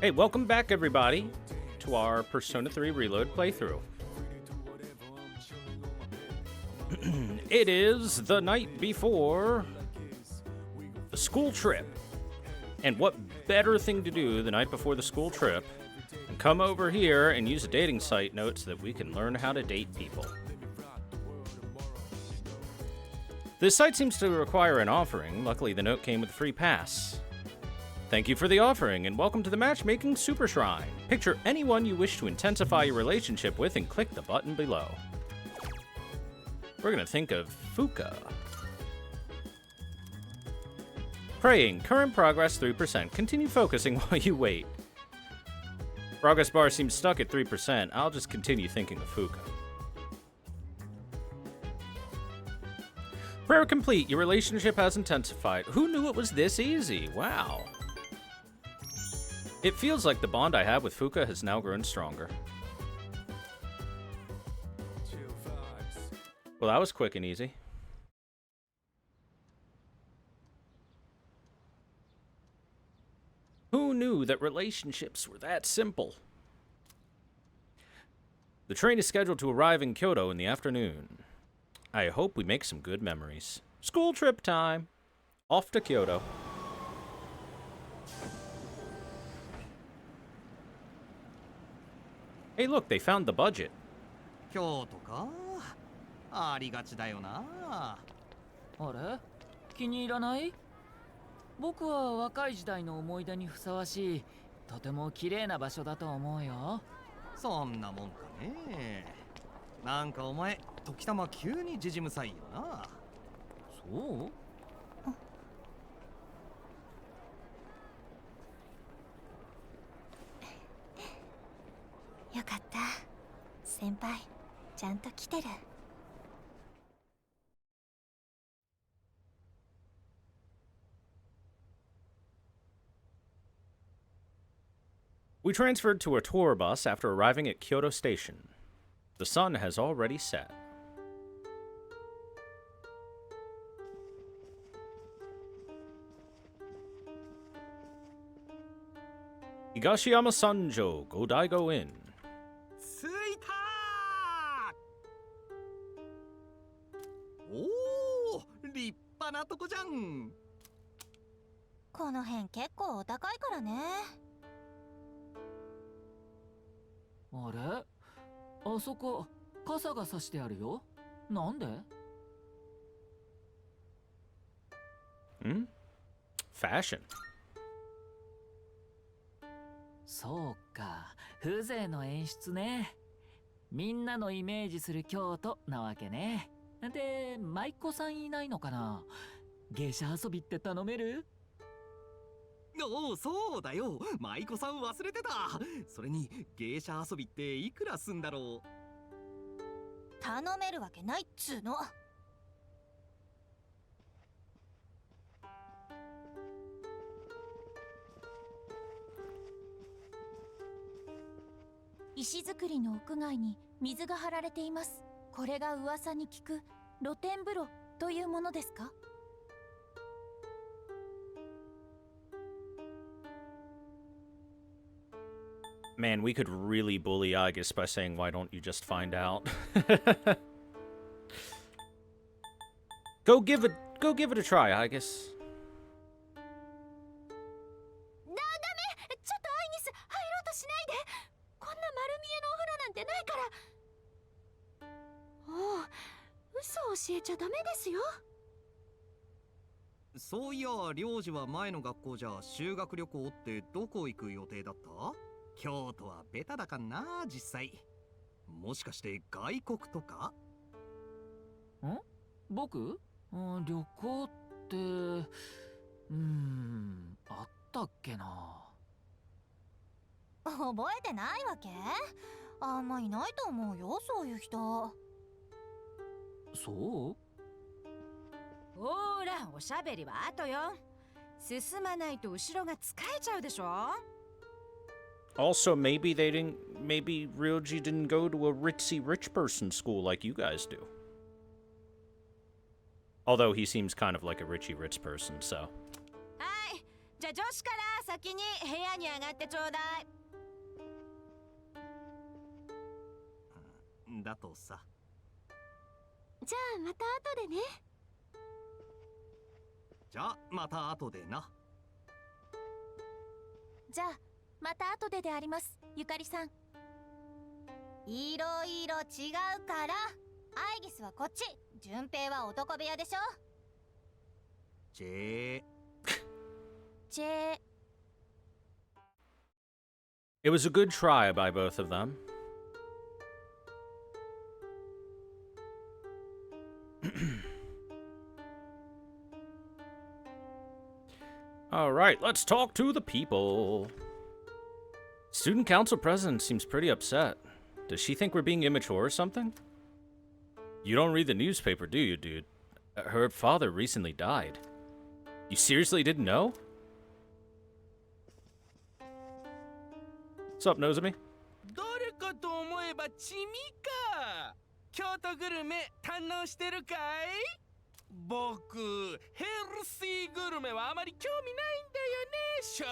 Hey, welcome back, everybody, to our Persona 3 Reload playthrough. It is the night before the school trip. And what better thing to do the night before the school trip than come over here and use a dating site note so that we can learn how to date people. This site seems to require an offering. Luckily, the note came with a free pass. Thank you for the offering, and welcome to the Matchmaking Super Shrine. Picture anyone you wish to intensify your relationship with and click the button below. We're gonna think of Fuka. Praying. Current progress 3%. Continue focusing while you wait. Progress bar seems stuck at 3%. I'll just continue thinking of Fuka. Prayer complete. Your relationship has intensified. Who knew it was this easy? Wow. It feels like the bond I have with Fuka has now grown stronger. Well, that was quick and easy. Who knew that relationships were that simple? The train is scheduled to arrive in Kyoto in the afternoon. I hope we make some good memories. School trip time. Off to Kyoto. Hey, look, they found the budget. 京都かありがちだよなあれ気に入らない僕は若い時代の思い出にふさわしいとても綺麗な場所だと思うよそんなもんかねなんかお前時たま急にじじむさいよなそうよかった先輩ちゃんと来てるWe transferred to a tour bus after arriving at Kyoto Station. The sun has already set. Higashiyama Sanjo, Godaigo Inn. 着いたおお立派なとこじゃんこの辺結構お高いからねあれあそこ傘がさしてあるよなんでFashion. そうか風情の演出ねみんなのイメージする京都なわけねで舞妓さんいないのかな芸者遊びって頼めるおおそうだよ舞妓さん忘れてたそれに芸者遊びっていくらすんだろう頼めるわけないっつーの石造りの屋外に水が張られていますこれが噂に聞く露天風呂というものですかMan, we could really bully Aigis by saying, why don't you just find out? Go give it a try, Aigis. ちょっとアイニス入ろうとしないでこんな丸見えのお風呂なんてないからおう嘘を教えちゃダメですよそういや領事は前の学校じゃ修学旅行ってどこ行く予定だった京都はベタだかな実際もしかして外国とかん僕旅行ってあったっけな覚えてないわけあんまいないと思うよそういう人そうほーらおしゃべりは後よ進まないと後ろが疲れちゃうでしょ Also, maybe Ryoji didn't go to a ritzy rich person school like you guys do. Although he seems kind of like a richy rich person, so. はいじゃあ女子から先に部屋に上がってちょうだい。だとさ。じゃあまた後でね。じゃあまた後でな。じゃあまた後であります、ゆかりさん。いろいろ違うから。アイギスはこっち、順平は男部屋でしょ。チェー。チェー。 It was a good try by both of them. All right, let's talk to the people. Student council president seems pretty upset. Does she think we're being immature or something? You don't read the newspaper, do you, dude? Her father recently died. You seriously didn't know? What's up, Nozomi? どれかと思えばチミか。京都グルメ堪能してるかい？僕ヘルシーグルメはあまり興味ないんだよね、正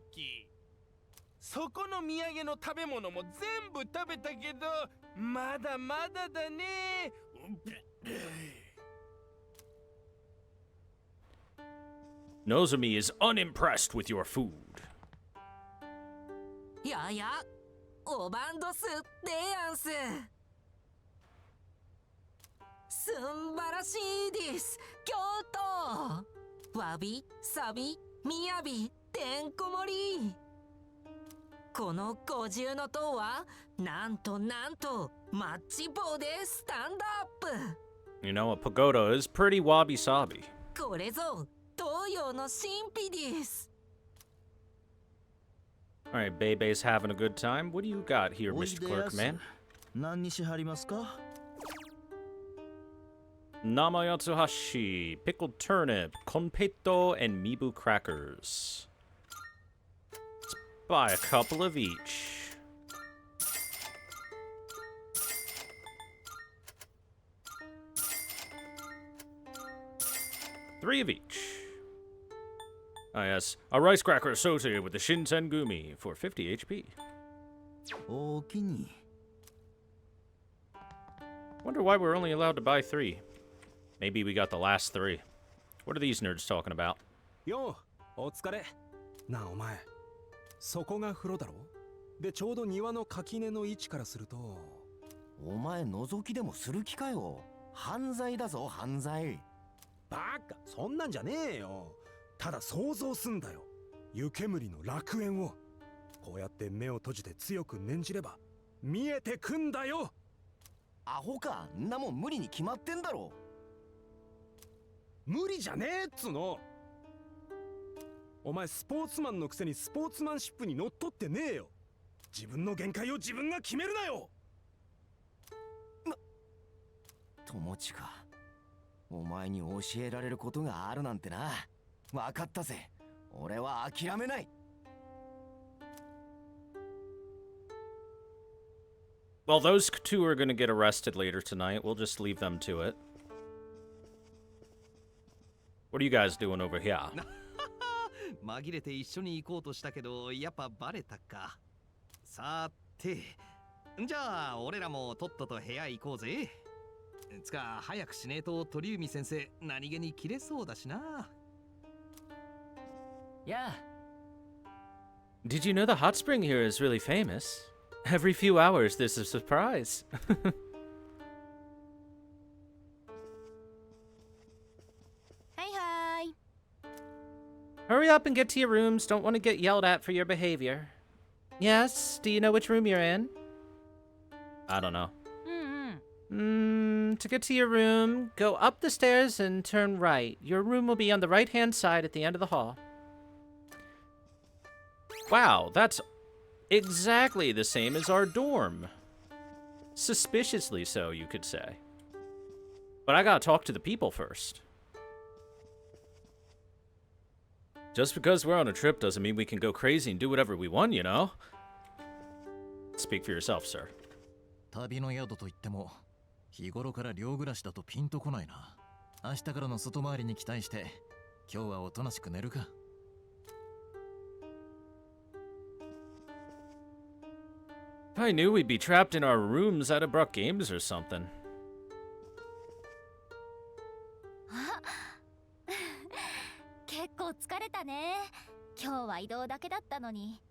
直。そこの土産の食べ物も全部食べたけど、まだまだだね。Nozomi is unimpressed with your food. やや、おばんどすでやんす。すんばらしいです、京都。わび、さび、みやび、てんこ盛り。この五重の塔は、なんとマッチ棒でスタンドアップ。You know, a pagoda is pretty wabi-sabi. これぞ、東洋の神秘です。Alright, Bebe's having a good time. What do you got here, Mr. Clerkman? 何にしはりますか? Namayatsuhashi, pickled turnip, konpeito, and mibu crackers. Let's buy a couple of each. Three of each. Ah yes, a rice cracker associated with the Shinsengumi for 50 HP. おおきに。 Wonder why we're only allowed to buy 3. Maybe we got the last 3. What are these nerds talking about? よう、お疲れ。なあお前、そこが風呂だろ？でちょうど庭の垣根の位置からすると。お前覗きでもする気かよ。犯罪だぞ、犯罪。バカ、そんなんじゃねえよ。ただ想像すんだよ。湯煙の楽園を。こうやって目を閉じて強く念じれば見えてくんだよ。アホか、んなもん無理に決まってんだろ。無理じゃねえっつの。お前スポーツマンのくせにスポーツマンシップにのっとってねえよ。自分の限界を自分が決めるなよ。友近か。お前に教えられることがあるなんてな。わかったぜ。俺は諦めない。Well, those two are gonna get arrested later tonight. We'll just leave them to it. What are you guys doing over here? 紛れて一緒に行こうとしたけど、やっぱバレたか。さて、じゃあ俺らもとっとと部屋行こうぜ。つか早くしねえと鳥海先生何気に切れそうだしな。やあ。Did you know the hot spring here is really famous? Every few hours there's a surprise. Hey, hi. Hurry up and get to your rooms. Don't want to get yelled at for your behavior. Yes, do you know which room you're in? I don't know. To get to your room, go up the stairs and turn right. Your room will be on the right-hand side at the end of the hall. Wow, that's exactly the same as our dorm. Suspiciously so, you could say. But I gotta talk to the people first. Just because we're on a trip doesn't mean we can go crazy and do whatever we want, you know? Speak for yourself, sir. 旅の宿といっても日頃から寮暮らしだとピンとこないな。明日からの外回りに期待して今日はおとなしく寝るか。I knew we'd be trapped in our rooms at Abrupt Games or something. 結構疲れたね。今日は移動だけだったのに。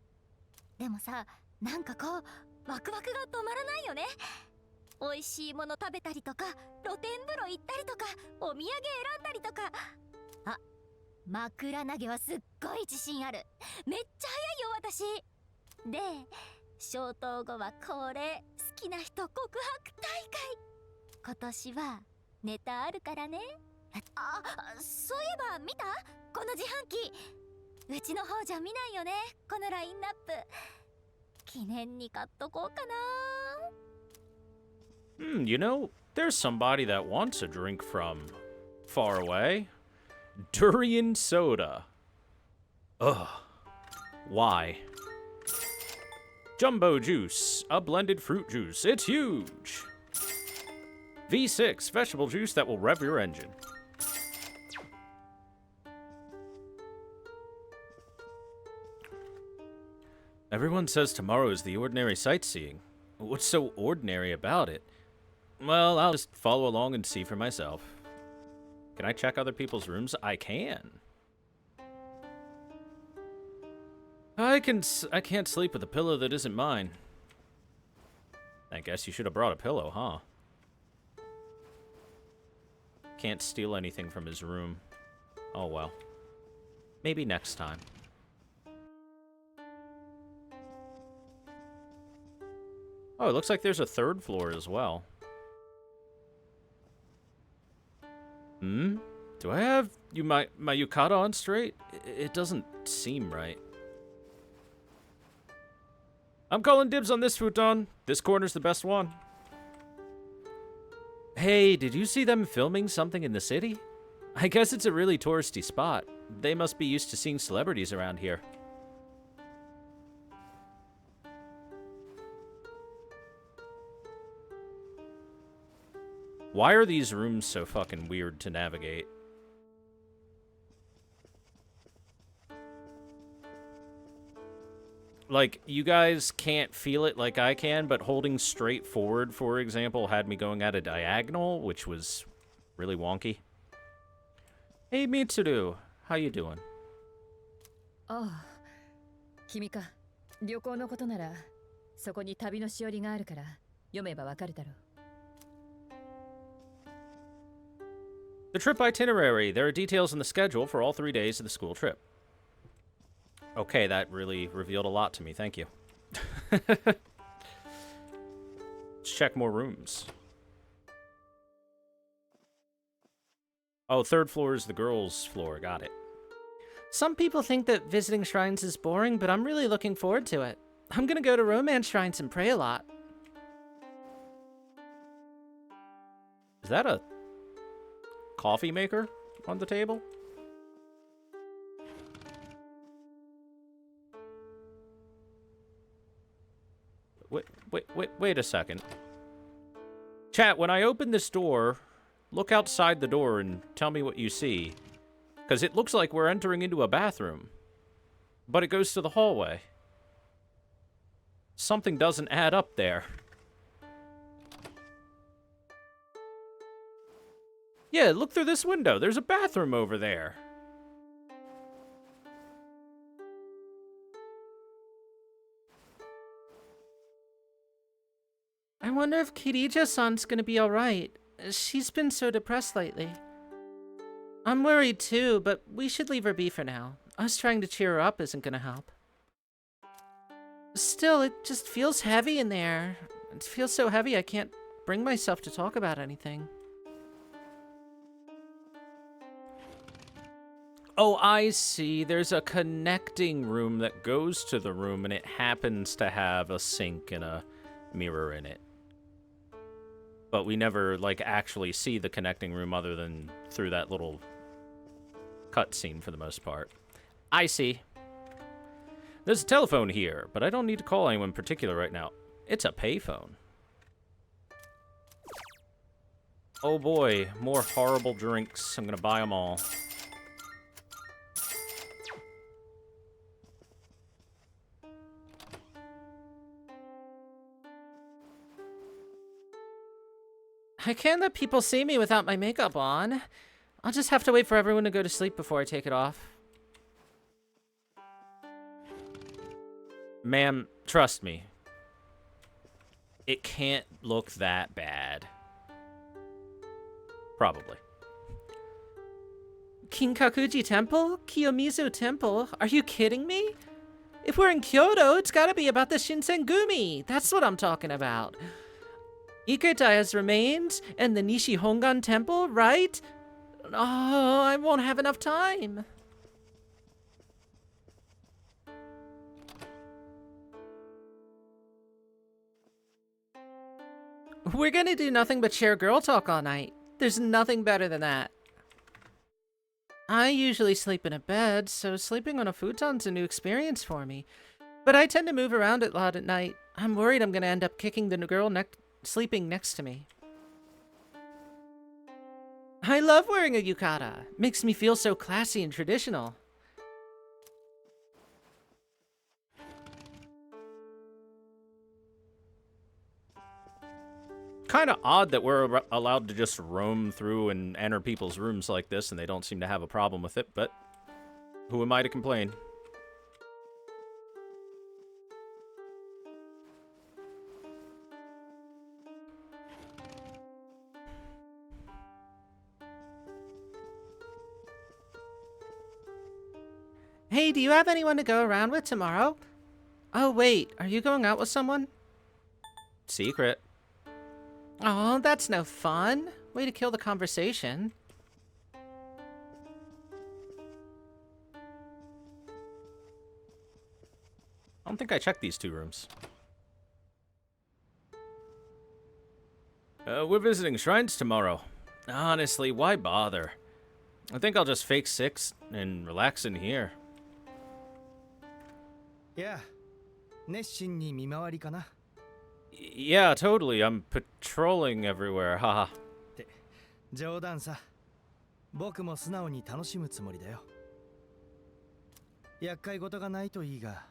でもさ、なんかこうワクワクが止まらないよね。美味しいもの食べたりとか、露天風呂行ったりとか、お土産選んだりとか。あ、枕投げはすっごい自信ある。めっちゃ早いよ私。で、消灯後はこれ、好きな人告白大会。今年はネタあるからね。あ、そういえば見た？この自販機。うちの方じゃ見ないよね、このラインナップ。記念に買っとこうかな。You know, there's somebody that wants a drink from far away. Durian soda. Ugh. Why? Jumbo juice, a blended fruit juice. It's huge. V6, vegetable juice that will rev your engine. Everyone says tomorrow is the ordinary sightseeing. What's so ordinary about it? Well, I'll just follow along and see for myself. Can I check other people's rooms? I can. I can't sleep with a pillow that isn't mine. I guess you should have brought a pillow, huh? Can't steal anything from his room. Oh well. Maybe next time. Oh, it looks like there's a third floor as well. Do I have my yukata on straight? It doesn't seem right. I'm calling dibs on this futon. This corner's the best one. Hey, did you see them filming something in the city? I guess it's a really touristy spot. They must be used to seeing celebrities around here. Why are these rooms so fucking weird to navigate? Like, you guys can't feel it like I can, but holding straight forward, for example, had me going at a diagonal, which was really wonky. Hey, Mitsuru. How you doing? ああ、君か。旅行のことなら、そこに旅のしおりがあるから、読めばわかるだろう。The trip itinerary. There are details in the schedule for all 3 days of the school trip. Okay, that really revealed a lot to me. Thank you. Let's check more rooms. Oh, third floor is the girls' floor. Got it. Some people think that visiting shrines is boring, but I'm really looking forward to it. I'm gonna go to romance shrines and pray a lot. Is that a coffee maker on the table? Wait a second. Chat, when I open this door, look outside the door and tell me what you see. Because it looks like we're entering into a bathroom. But it goes to the hallway. Something doesn't add up there. Yeah, look through this window. There's a bathroom over there. I wonder if Kirija-san's gonna be alright. She's been so depressed lately. I'm worried too, but we should leave her be for now. Us trying to cheer her up isn't gonna help. Still, it just feels heavy in there. It feels so heavy I can't bring myself to talk about anything. Oh, I see. There's a connecting room that goes to the room, and it happens to have a sink and a mirror in it. But we never, like, actually see the connecting room other than through that little cutscene for the most part. I see. There's a telephone here, but I don't need to call anyone in particular right now. It's a payphone. Oh boy, more horrible drinks. I'm gonna buy them all. I can't let people see me without my makeup on. I'll just have to wait for everyone to go to sleep before I take it off. Ma'am, trust me. It can't look that bad. Probably. Kinkakuji Temple? Kiyomizu Temple? Are you kidding me? If we're in Kyoto, it's gotta be about the Shinsengumi. That's what I'm talking about. Iketaya's remains and the Nishihongan Temple, right? Oh, I won't have enough time. We're gonna do nothing but share girl talk all night. There's nothing better than that. I usually sleep in a bed, so sleeping on a futon's a new experience for me. But I tend to move around a lot at night. I'm worried I'm gonna end up kicking the girl sleeping next to me. I love wearing a yukata. Makes me feel so classy and traditional. Kind of odd that we're allowed to just roam through and enter people's rooms like this and they don't seem to have a problem with it, but who am I to complain? Hey, do you have anyone to go around with tomorrow? Oh, wait, are you going out with someone? Secret. Oh, that's no fun. Way to kill the conversation. I don't think I checked these two rooms. We're visiting shrines tomorrow. Honestly, why bother? I think I'll just fake sick and relax in here. Yeah. 熱心に見回りかな? Yeah, totally. I'm patrolling everywhere. Haha. 冗談さ。僕も素直に楽しむつもりだよ。厄介事がないといいが。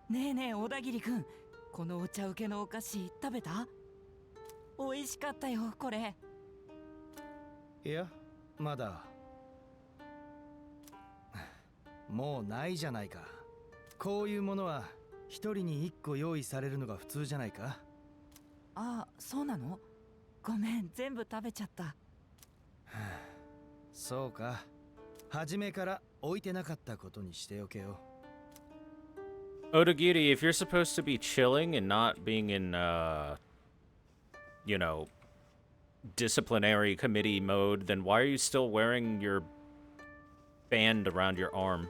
ねえねえ、小田切くん。このお茶受けのお菓子食べた？美味しかったよ、これ。いや、まだ。もうないじゃないか。こういうものは一人に一個用意されるのが普通じゃないか。ああ、そうなの？ごめん、全部食べちゃった。そうか。初めから置いてなかったことにしておけよ。Odagiri, if you're supposed to be chilling and not being in, you know, disciplinary committee mode, then why are you still wearing your band around your arm?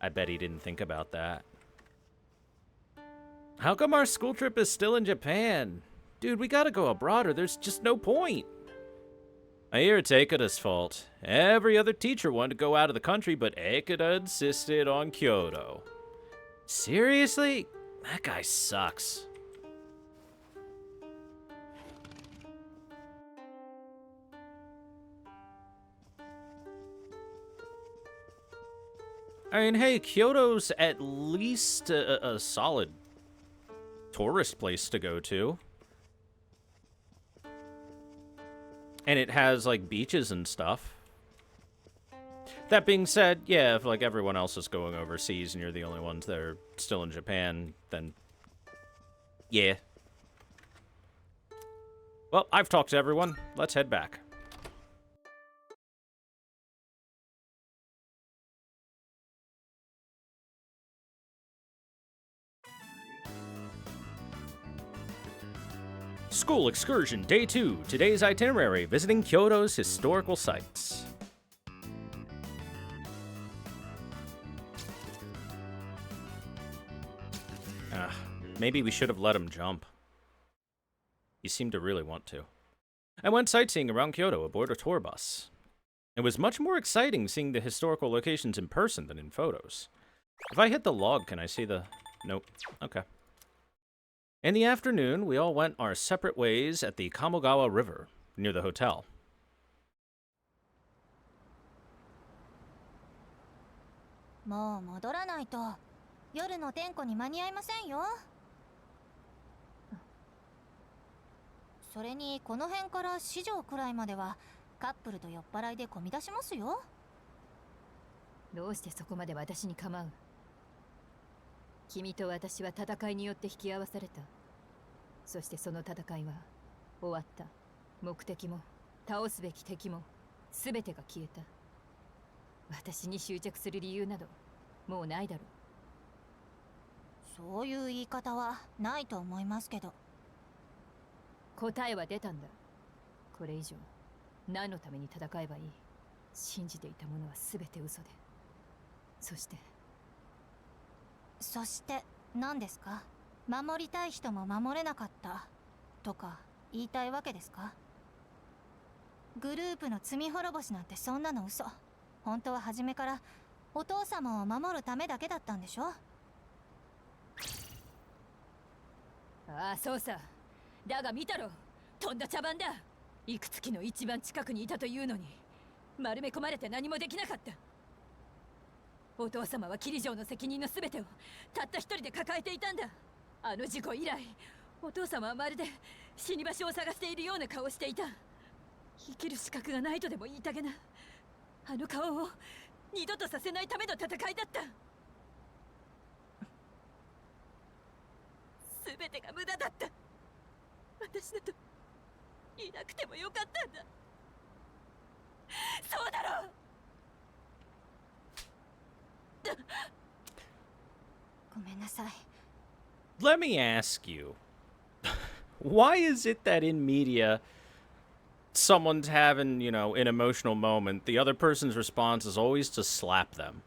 I bet he didn't think about that. How come our school trip is still in Japan? Dude, we gotta go abroad or there's just no point. I hear it's Eikada's fault. Every other teacher wanted to go out of the country, but Eikada insisted on Kyoto. Seriously? That guy sucks. I mean, hey, Kyoto's at least a solid tourist place to go to. And it has, like, beaches and stuff. That being said, yeah, if, like, everyone else is going overseas and you're the only ones that are still in Japan, then yeah. Well, I've talked to everyone. Let's head back. School excursion day 2. Today's itinerary: visiting Kyoto's historical sites. Maybe we should have let him jump. He seemed to really want to. I went sightseeing around Kyoto aboard a tour bus. It was much more exciting seeing the historical locations in person than in photos. If I hit the log, can I see the... Nope. Okay. In the afternoon, we all went our separate ways at the Kamogawa River, near the hotel. もう戻らないと夜の点呼に間に合いませんよ。それにこの辺から四条くらいまではカップルと酔っ払いで混み出しますよ。どうしてそこまで私に構う？君と私は戦いによって引き合わされた。そしてその戦いは終わった。目的も倒すべき敵も全てが消えた。私に執着する理由などもうないだろう。そういう言い方はないと思いますけど。答えは出たんだ。これ以上何のために戦えばいい？信じていたものは全て嘘で。そして何ですか？守りたい人も守れなかったとか言いたいわけですか？グループの罪滅ぼしなんてそんなの嘘。本当は初めからお父様を守るためだけだったんでしょ？ああ、そうさ。だが見たろ、とんだ茶番だ。いくつきの一番近くにいたというのに丸め込まれて何もできなかった。お父様は桐城の責任の全てをたった一人で抱えていたんだ。あの事故以来、お父様はまるで死に場所を探しているような顔をしていた。生きる資格がないとでも言いたげな、あの顔を二度とさせないための戦いだった。全てが無駄だった。私などいなくてもよかったんだ。そうだろう。ごめんなさい。Let me ask you, why is it that in media, someone's having, an emotional moment, the other person's response is always to slap them?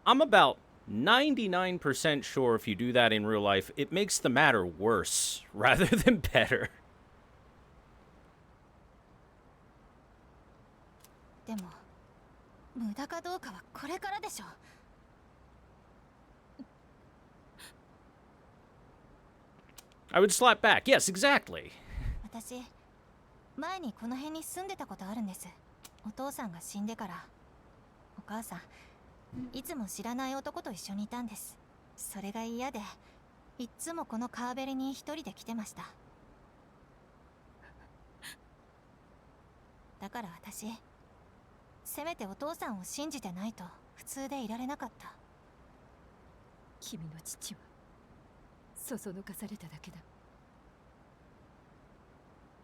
I'm about 99% sure if you do that in real life, it makes the matter worse rather than better. でも無駄かどうかはこれからでしょ。I would slap back. Yes, exactly. 私、前にこの辺に住んでたことあるんです。お父さんが死んでから。お母さん、いつも知らない男と一緒にいたんです。それが嫌で、いっつもこの川べりに一人で来てました。だから私、せめてお父さんを信じてないと普通でいられなかった。君の父はそそのかされただけだ。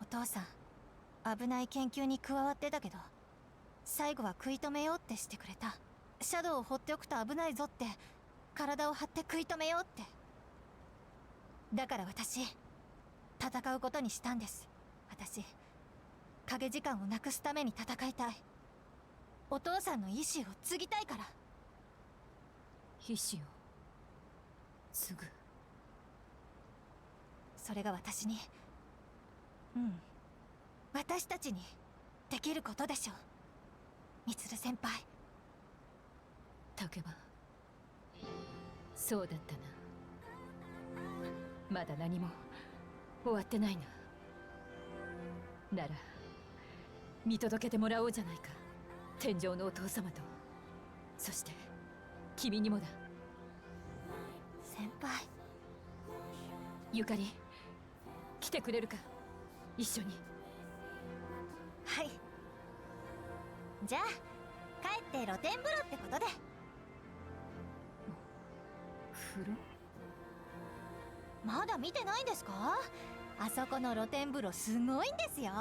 お父さん、危ない研究に加わってたけど、最後は食い止めようってしてくれた。シャドウを放っておくと危ないぞって、体を張って食い止めようって。だから私、戦うことにしたんです。私、影時間をなくすために戦いたい。お父さんの意志を継ぎたいから。意志を継ぐ。それが私に、私たちにできることでしょう。みつる先輩。竹馬、そうだったな。まだ何も終わってないな。なら見届けてもらおうじゃないか。天上のお父様と、そして君にもだ。先輩、ゆかり来てくれるか、一緒に。はい。じゃあ帰って露天風呂ってことで。風呂？まだ見てないんですか？あそこの露天風呂すごいんですよ。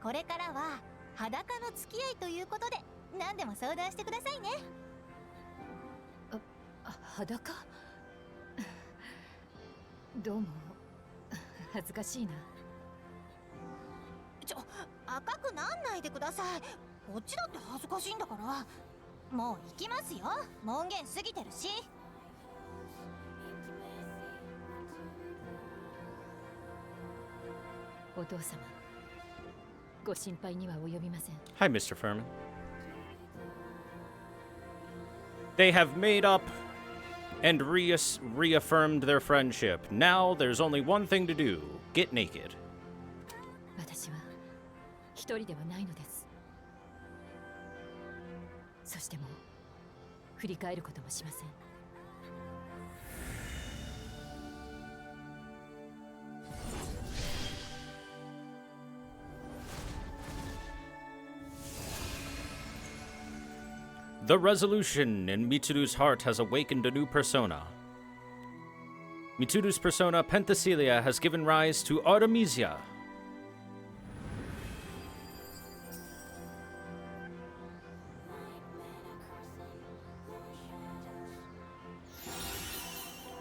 これからは裸の付き合いということで、何でも相談してくださいね。裸？どうも恥ずかしいな。赤くなんないでください。こっちだって恥ずかしいんだから。もう行きますよ。門限過ぎてるし。お父様、ご心配には及びません。Hi, Mr. Furman. They have made up and reaffirmed their friendship. Now there's only one thing to do. Get naked. 私は一人ではないのです。そしてもう振り返ることもしません。The resolution in Mitsuru's heart has awakened a new persona. Mitsuru's persona, Penthesilea, has given rise to Artemisia.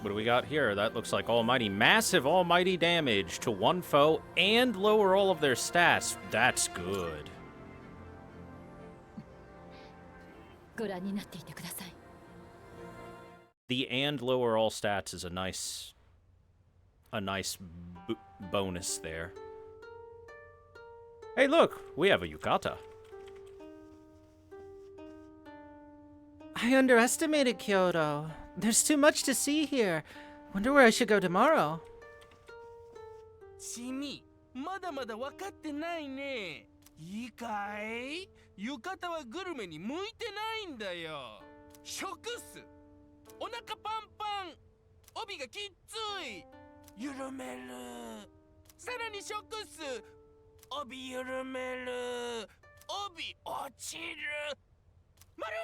What do we got here? That looks like almighty, massive almighty damage to one foe and lower all of their stats. That's good. ご覧になっていてください。 The and lower all stats is a nice bonus there. Hey, look, we have a yukata. I underestimated Kyoto. There's too much to see here. Wonder where I should go tomorrow. 君、まだまだ分かってないね。いいかい？浴衣はグルメに向いてないんだよ。食っす。お腹パンパン。帯がきっつい。緩める。さらに食っす。帯緩める。帯落ちる。丸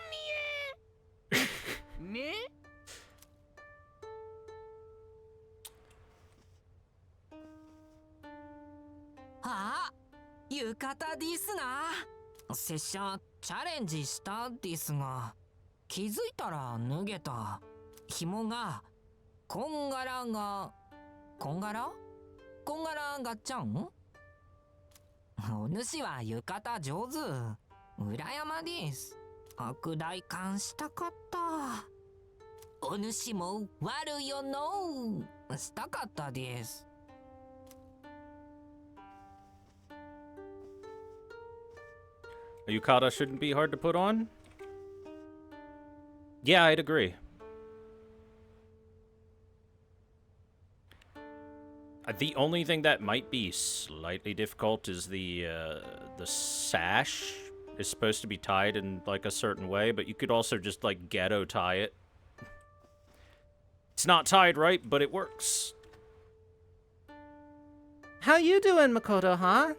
見え。ね？ああ、浴衣ですな。拙者チャレンジしたですが、気づいたら脱げた。紐がこんがらがちゃん。お主は浴衣上手。裏山です。悪大感したかった。お主も悪よのしたかったです。A yukata shouldn't be hard to put on? Yeah, I'd agree. The only thing that might be slightly difficult is the sash is supposed to be tied in like a certain way, but you could also just like ghetto tie it. It's not tied right, but it works. How you doing, Makoto, huh?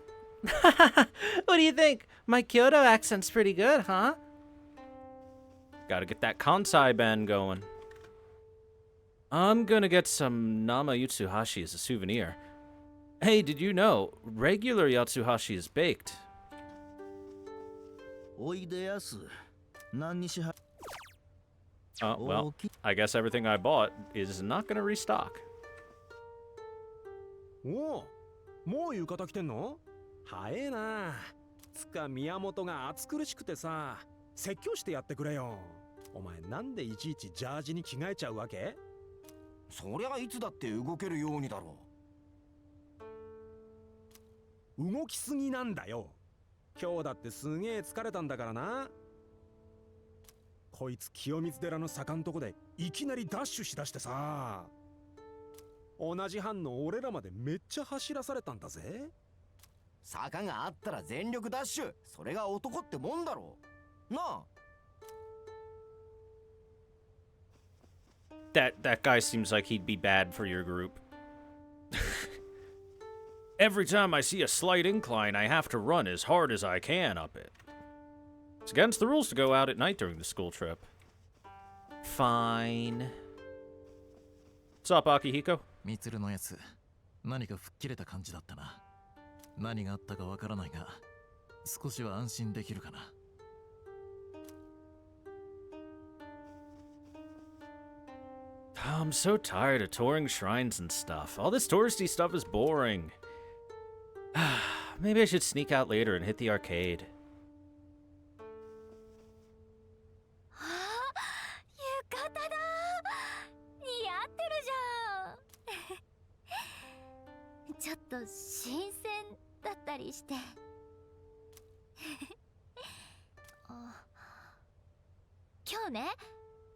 What do you think? My Kyoto accent's pretty good, huh? Gotta get that Kansai band going. I'm gonna get some Nama Yutsuhashi as a souvenir. Hey, did you know regular Yatsuhashi is baked? Oh, well, I guess everything I bought is not gonna restock. おお、もう浴衣着てんの？早えな。つか宮本が暑苦しくてさ、説教してやってくれよ。お前なんでいちいちジャージに着替えちゃうわけ？そりゃいつだって動けるようにだろう。動きすぎなんだよ。今日だってすげえ疲れたんだからな。こいつ清水寺の坂んとこでいきなりダッシュしだしてさ、同じ班の俺らまでめっちゃ走らされたんだぜ。坂があったら全力ダッシュ、それが男ってもんだろうなあ。That guy seems like he'd be bad for your group. Every time I see a slight incline, I have to run as hard as I can up it. It's against the rules to go out at night during the school trip. Fine. What's up, Akihiko? ミツルのやつ、何か吹っ切れた感じだったな。何があったかわからないが、少しは安心できるかな。I'm so tired of touring shrines and stuff. All this touristy stuff is boring. Maybe I should sneak out later and hit the arcade. 浴衣だ。似合ってるじゃん。ちょっと新鮮だったりして。今日ね、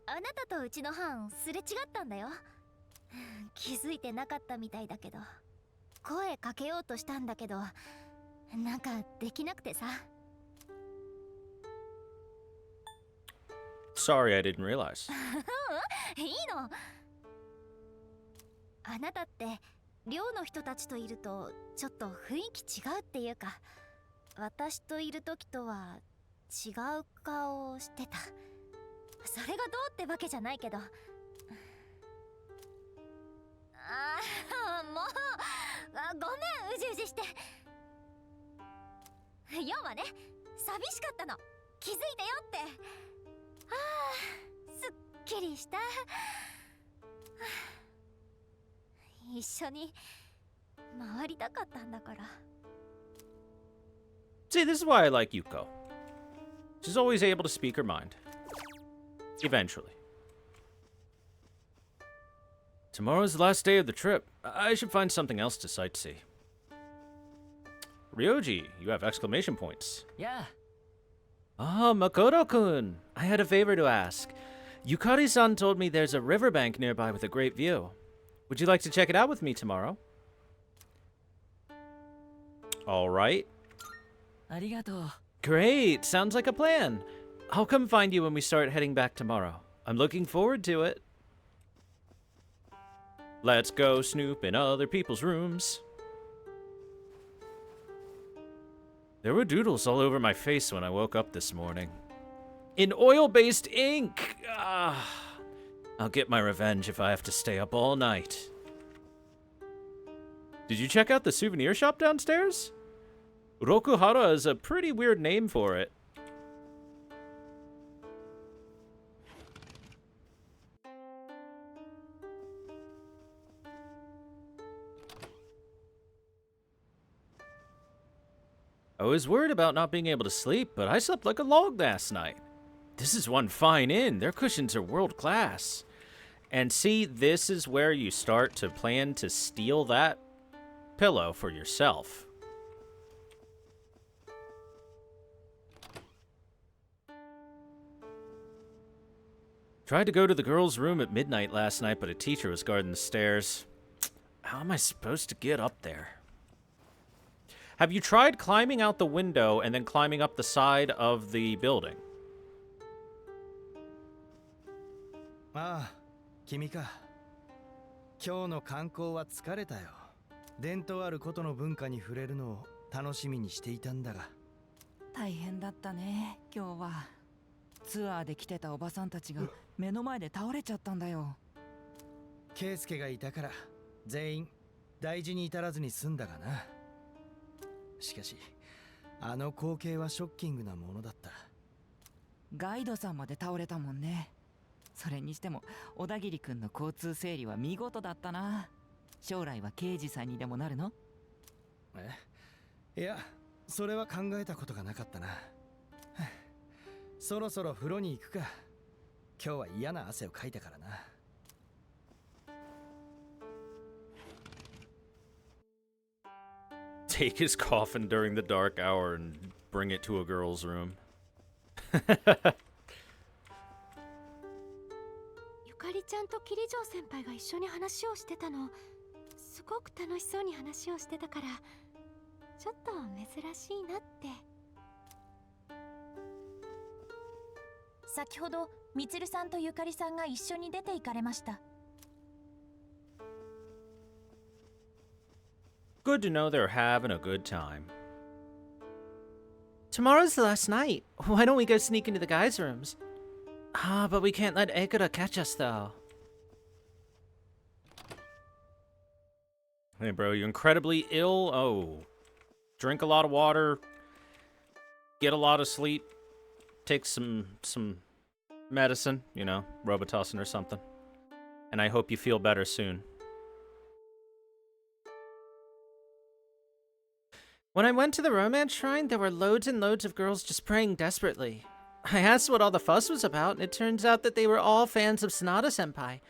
あなたとうちの班すれ違ったんだよ。気づいてなかったみたいだけど、声かけようとしたんだけど、なんかできなくてさ。Sorry, I didn't realize. いいの。あなたって寮の人たちといるとちょっと雰囲気違うっていうか、私といる時とは違う顔をしてた。それがどうってわけじゃないけど。もうごめん、うじうじして。要はね、寂しかったの。気づいてよって。すっきりした。一緒に回りたかったんだから。 See, this is why I like Yuko. She's always able to speak her mind. Eventually. Tomorrow's the last day of the trip. I should find something else to sightsee. Ryoji, you have exclamation points. Yeah. Ah, Makoto-kun. I had a favor to ask. Yukari-san told me there's a riverbank nearby with a great view. Would you like to check it out with me tomorrow? All right. ありがとう。 Great. Sounds like a plan. I'll come find you when we start heading back tomorrow. I'm looking forward to it. Let's go snoop in other people's rooms. There were doodles all over my face when I woke up this morning. In oil-based ink! Ah, I'll get my revenge if I have to stay up all night. Did you check out the souvenir shop downstairs? Rokuhara is a pretty weird name for it. I was worried about not being able to sleep, but I slept like a log last night. This is one fine inn. Their cushions are world class. And see, this is where you start to plan to steal that pillow for yourself. Tried to go to the girls' room at midnight last night, but a teacher was guarding the stairs. How am I supposed to get up there? Have you tried climbing out the window and then climbing up the side of the building? ああ、君か。今日の観光は疲れたよ。伝統あることの文化に触れるのを楽しみにしていたんだが。大変だったね、今日は。ツアーで来てたおばさんたちが目の前で倒れちゃったんだよ。ケイスケがいたから全員大事に至らずに済んだがな。しかし、あの光景はショッキングなものだった。ガイドさんまで倒れたもんね。それにしても小田切君の交通整理は見事だったな。将来は刑事さんにでもなるの？いや、それは考えたことがなかったな。そろそろ風呂に行くか。今日は嫌な汗をかいたからな。Take his coffin during the dark hour and bring it to a girl's room. ゆかりちゃんと桐城先輩が一緒に話をしてたの。すごく楽しそうに話をしてたから、ちょっと珍しいなって。先ほどみつるさんとゆかりさんが一緒に出て行かれました。Good to know they're having a good time. Tomorrow's the last night. Why don't we go sneak into the guys' rooms? Ah, but we can't let Ekura catch us, though. Hey, bro, you incredibly ill? Oh. Drink a lot of water. Get a lot of sleep. Take some medicine, you know, Robitussin or something. And I hope you feel better soon. When I went to the romance shrine, there were loads and loads of girls just praying desperately. I asked what all the fuss was about, and it turns out that they were all fans of Sonata-senpai.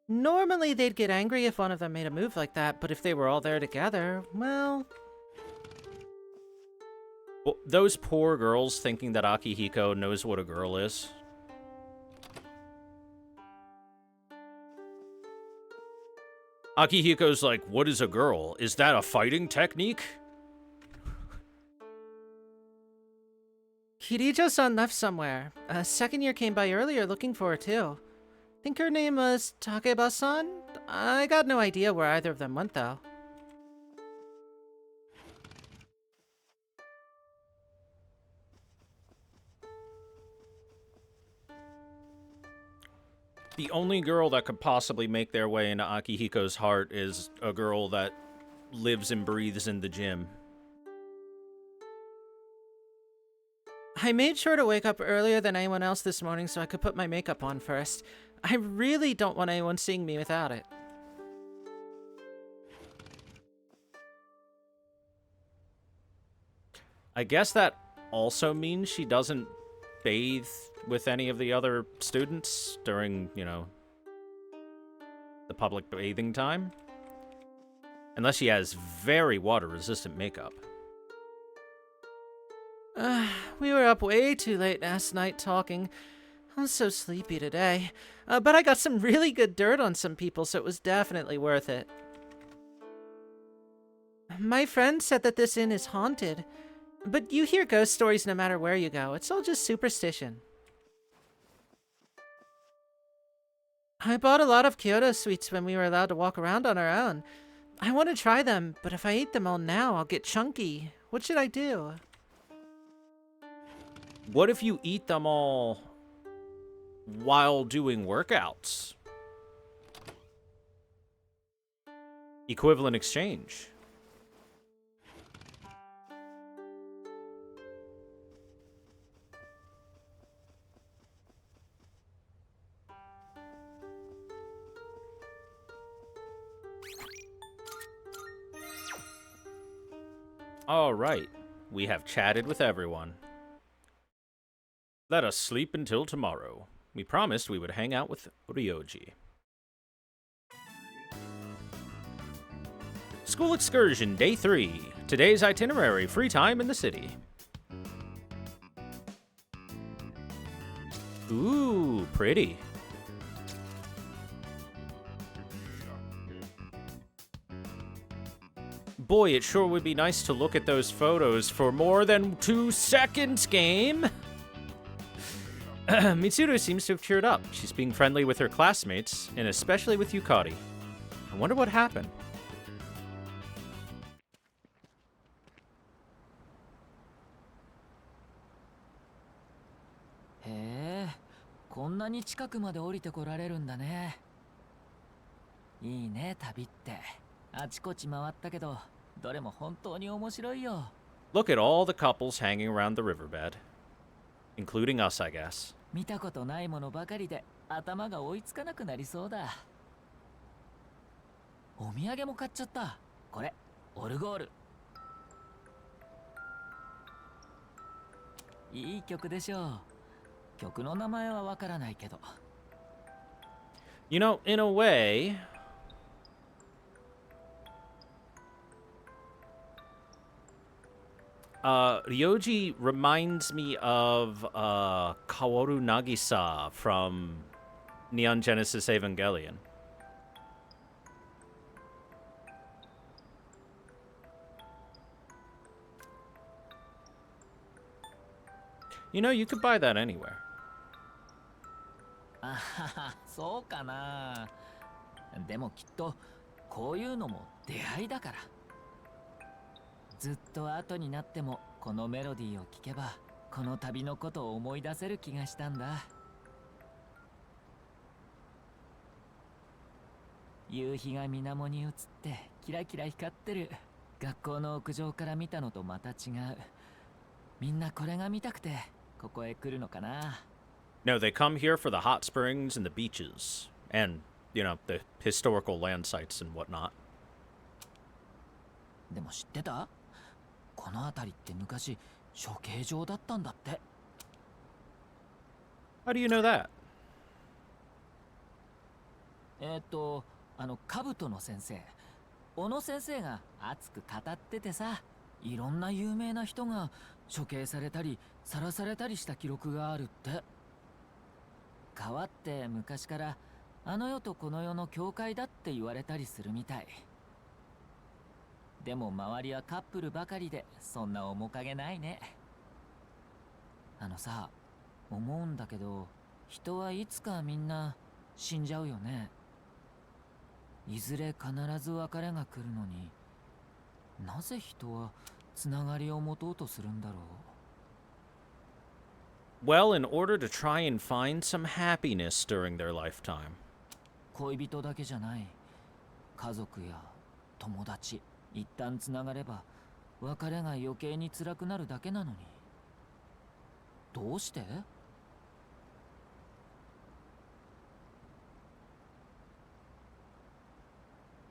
Normally, they'd get angry if one of them made a move like that, but if they were all there together, well... Well, those poor girls thinking that Akihiko knows what a girl is. Akihiko's like, what is a girl? Is that a fighting technique? Kirijo-san left somewhere. A second year came by earlier looking for her too. Think her name was Takeba-san? I got no idea where either of them went though. The only girl that could possibly make their way into Akihiko's heart is a girl that lives and breathes in the gym. I made sure to wake up earlier than anyone else this morning so I could put my makeup on first. I really don't want anyone seeing me without it. I guess that also means she doesn't bathe with any of the other students during, you know, the public bathing time. Unless she has very water-resistant makeup. We were up way too late last night talking. I'm so sleepy today. But I got some really good dirt on some people, so it was definitely worth it. My friend said that this inn is haunted. But you hear ghost stories no matter where you go. It's all just superstition. I bought a lot of Kyoto sweets when we were allowed to walk around on our own. I want to try them, but if I eat them all now, I'll get chunky. What should I do? What if you eat them all while doing workouts? Equivalent exchange. All right, we have chatted with everyone. Let us sleep until tomorrow. We promised we would hang out with Ryoji. School excursion, day 3. Today's itinerary, free time in the city. Ooh, pretty. Boy, it sure would be nice to look at those photos for more than 2 seconds, game! Mitsuru seems to have cheered up. She's being friendly with her classmates, and especially with Yukari. I wonder what happened. Hey, こんなに近くまで降りてこられるんだね。いいね、旅って。あちこち回ったけど、どれも本当に面白いよ。Look at all the couples hanging around the riverbed. Including us, I guess. 見たことないものばかりで頭が追いつかなくなりそうだ。お土産も買っちゃった。これ、オルゴール。いい曲でしょう。曲の名前はわからないけど。You know, in a way... Ryoji reminds me of Kaworu Nagisa from Neon Genesis Evangelion. You know, you could buy that anywhere. あはは、そうかな。でもきっとこういうのも出会いだから。ずっと後になってもこのメロディーを聴けばこの旅のことを思い出せる気がしたんだ。夕日が水面に映ってキラキラ光ってる。学校の屋上から見たのとまた違う。みんなこれが見たくてここへ来るのかな。No, they come here for the hot springs and the beaches. And, you know, the historical land sites and whatnot. でも知ってた？この辺りって昔処刑場だったんだって。How do you know that? 兜の先生、小野先生が熱く語っててさ、いろんな有名な人が処刑されたり晒されたりした記録があるって。川って昔からあの世とこの世の境界だって言われたりするみたい。でも周りはカップルばかりでそんな面影ないね。あのさ、思うんだけど、人はいつかみんな死んじゃうよね。いずれ必ず別れが来るのに、なぜ人はつながりを持とうとするんだろう。Well, in order to try and find some happiness during their lifetime. 恋人だけじゃない。家族や友達、一旦つながれば、別れが余計に辛くなるだけなのに。どうして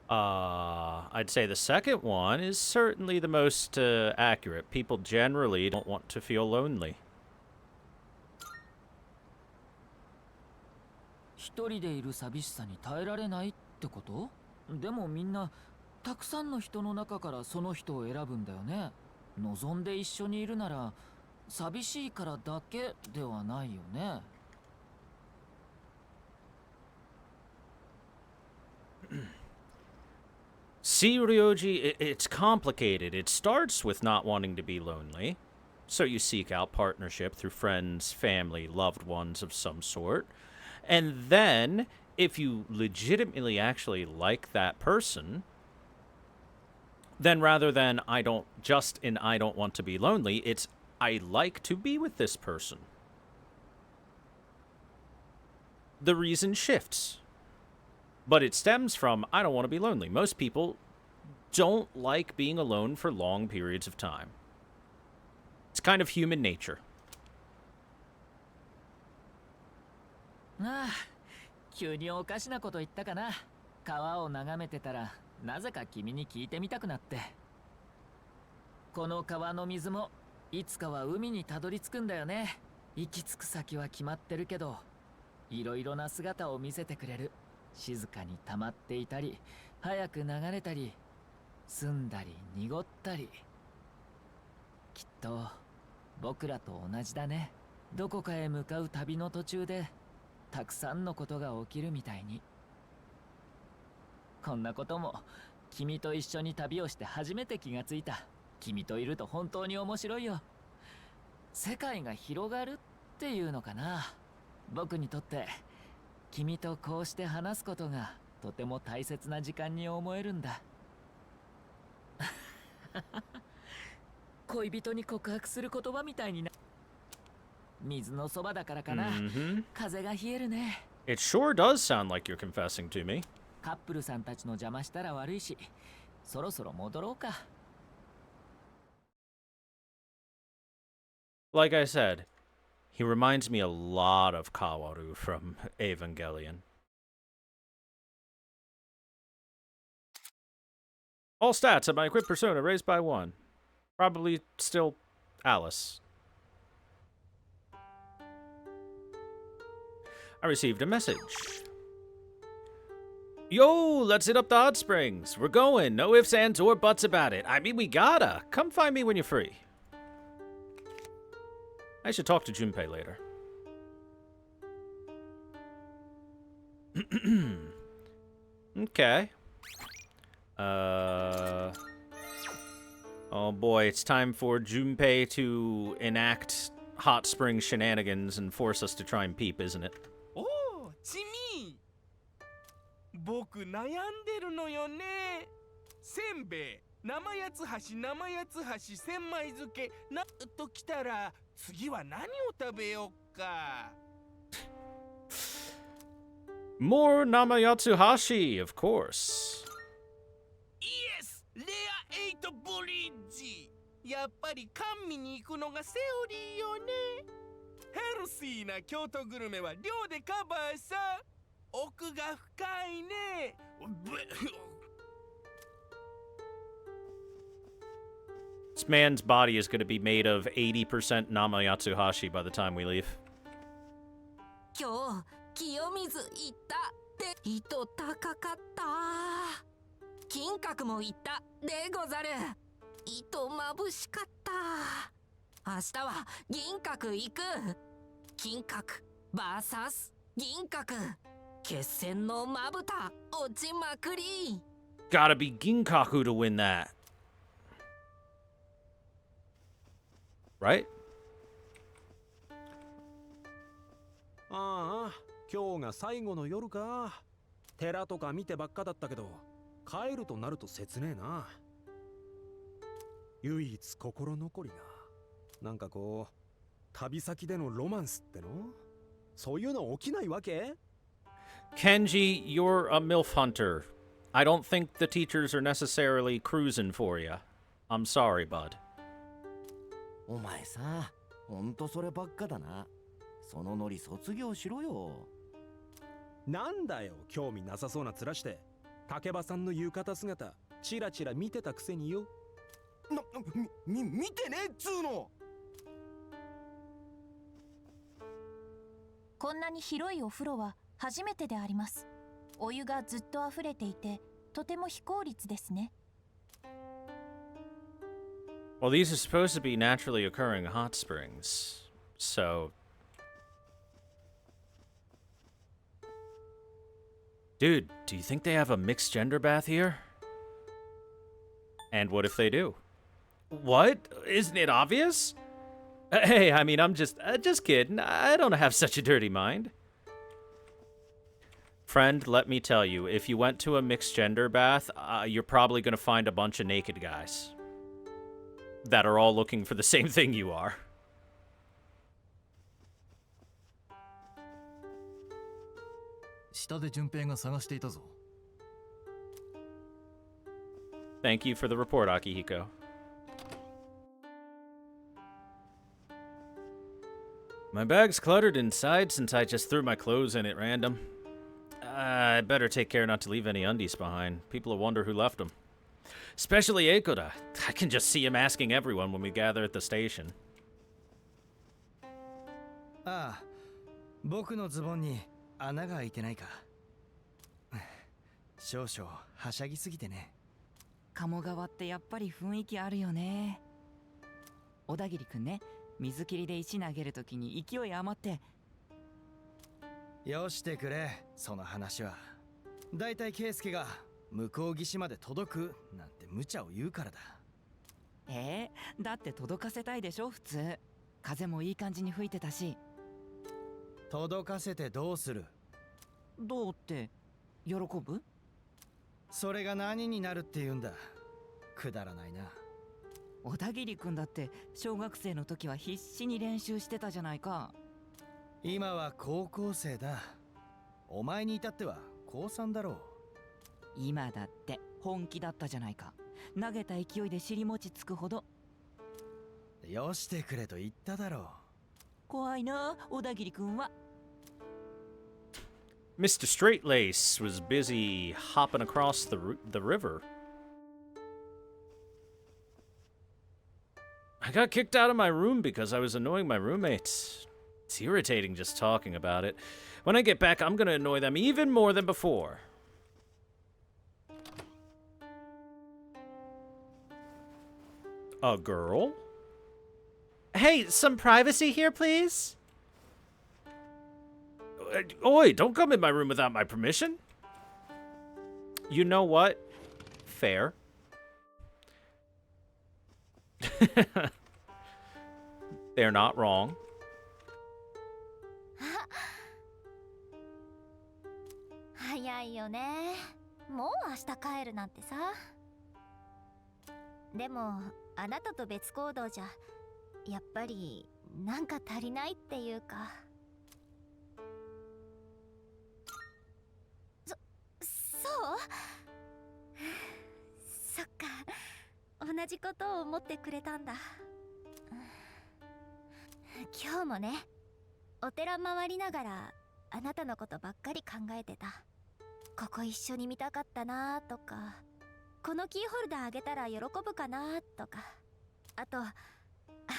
？I'd say the second one is certainly the most accurate. People generally don't want to feel lonely. 一人でいる寂しさに耐えられないってこと？でもみんなたくさんの人の中からその人を選ぶんだよね。望んで一緒にいるなら寂しいからだけではないよね。See, Ryoji, it's complicated. It starts with not wanting to be lonely. So you seek out partnership through friends, family, loved ones of some sort. And then, if you legitimately actually like that person, then rather than I don't want to be lonely, it's I like to be with this person. The reason shifts. But it stems from, I don't want to be lonely. Most people don't like being alone for long periods of time. It's kind of human nature. ああ、急におかしなこと言ったかな。川を眺めてたら、なぜか君に聞いてみたくなって。この川の水も、いつかは海にたどり着くんだよね。行き着く先は決まってるけど、いろいろな姿を見せてくれる。静かに溜まっていたり、早く流れたり、澄んだり濁ったり。きっと僕らと同じだね。どこかへ向かう旅の途中でたくさんのことが起きるみたいに。こんなことも君と一緒に旅をして初めて気がついた。君といると本当に面白いよ。世界が広がるっていうのかな。僕にとって君とこうして話すことがとても大切な時間に思えるんだ。恋人に告白する言葉みたいにな。水のそばだからかな。風が冷えるね。It sure does sound like you're confessing to me. カップルさんたちの邪魔したら悪いし、そろそろ戻ろうか。Like I said, he reminds me a lot of Kawaru from Evangelion. All stats of my equipped persona raised by 1. Probably still Alice. I received a message. Yo, let's hit up the hot springs. We're going. No ifs, ands, or buts about it. I mean, we gotta. Come find me when you're free. I should talk to Junpei later. Okay. Oh boy, it's time for Junpei to enact hot spring shenanigans and force us to try and peep, isn't it? Oh, Jimmy! 僕悩んでるのよね。せんべい、生八つ橋、生八つ橋、千枚漬け、なときたら、次は何を食べよっか。More Namayatsuhashi, of course. Yes! レア8ブリッジ。やっぱり甘味に行くのがセオリーよね。ヘルシーな京都グルメは量でカバーさ。奥が深いね。This man's body is going to be made of 80% Namayatsuhashi by the time we leave. 今日清水行ったって糸高かった。金閣も行ったでござる。糸眩しかった。明日は銀閣行く。金閣 VS 銀閣。決戦のまぶた落ちまくり。Gotta be Ginkaku to win that. Right? 今日が最後の夜か。寺とか見てばっかだったけど、帰るとなると切ねえな。唯一心残りが、なんかこう、旅先でのロマンスっての、そういうの起きないわけ？ Kenji, you're a MILF hunter. I don't think the teachers are necessarily cruising for you. I'm sorry, bud. お前さ、ほんとそればっかだな。そのノリ卒業しろよ。なんだよ、興味なさそうな面して。竹場さんの浴衣姿、チラチラ見てたくせによ。見てねっつーの。こんなに広いお風呂は初めてであります。お湯がずっと溢れていて、とても非効率ですね。Well, these are supposed to be naturally occurring hot springs, so... Dude, do you think they have a mixed gender bath here? And what if they do? What? Isn't it obvious? Hey, I mean, I'm just kidding. I don't have such a dirty mind. Friend, let me tell you, if you went to a mixed gender bath, you're probably going to find a bunch of naked guys that are all looking for the same thing you are. 下で順平が探していたぞ。Thank you for the report, Akihiko. My bag's cluttered inside since I just threw my clothes in at random. I better take care not to leave any undies behind. People will wonder who left them. Especially Eikoda. I can just see him asking everyone when we gather at the station. ああ、僕のズボンに穴が開いてないか。少々はしゃぎすぎてね。鴨川ってやっぱり雰囲気あるよね。小田切くんね、水切りで石投げるときに勢い余って。よしてくれ、その話は。だいたい圭介が向こう岸まで届くなんて無茶を言うからだ。だって届かせたいでしょ普通。風もいい感じに吹いてたし。届かせてどうする？どうって喜ぶ？それが何になるって言うんだ。くだらないな。小田切くんだって小学生の時は必死に練習してたじゃないか。今は高校生だ。お前に至っては高3だろう。今だって本気だったじゃないか。投げた勢いで尻餅つくほど。よしてくれと言っただろう。怖いな、小田切くんは。Mr. Straight-Lace was busy hopping across the river. I got kicked out of my room because I was annoying my roommates. It's irritating just talking about it. When I get back, I'm gonna annoy them even more than before. A girl? Hey, some privacy here, please? Oi, don't come in my room without my permission. You know what? Fair. They're not wrong. 早いよね。もう明日帰るなんてさ。でもあなたと別行動じゃやっぱりなんか足りないっていうか。そうそっか、同じことを思ってくれたんだ。今日もね、お寺回りながらあなたのことばっかり考えてた。ここ一緒に見たかったなとか、このキーホルダーあげたら喜ぶかなとか、あとあ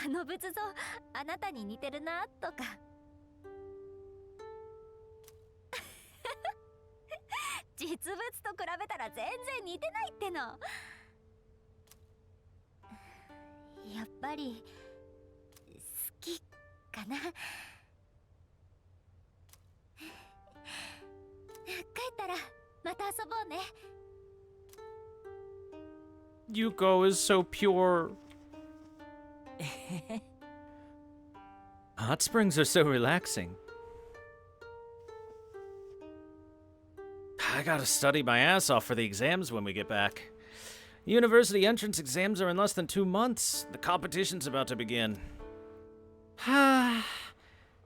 の仏像あなたに似てるなとか。実物と比べたら全然似てないっての。やっぱり好きかな。帰ったらまた遊ぼうね。Yuko is so pure. Hot springs are so relaxing. I gotta study my ass off for the exams when we get back. University entrance exams are in less than 2 months. The competition's about to begin.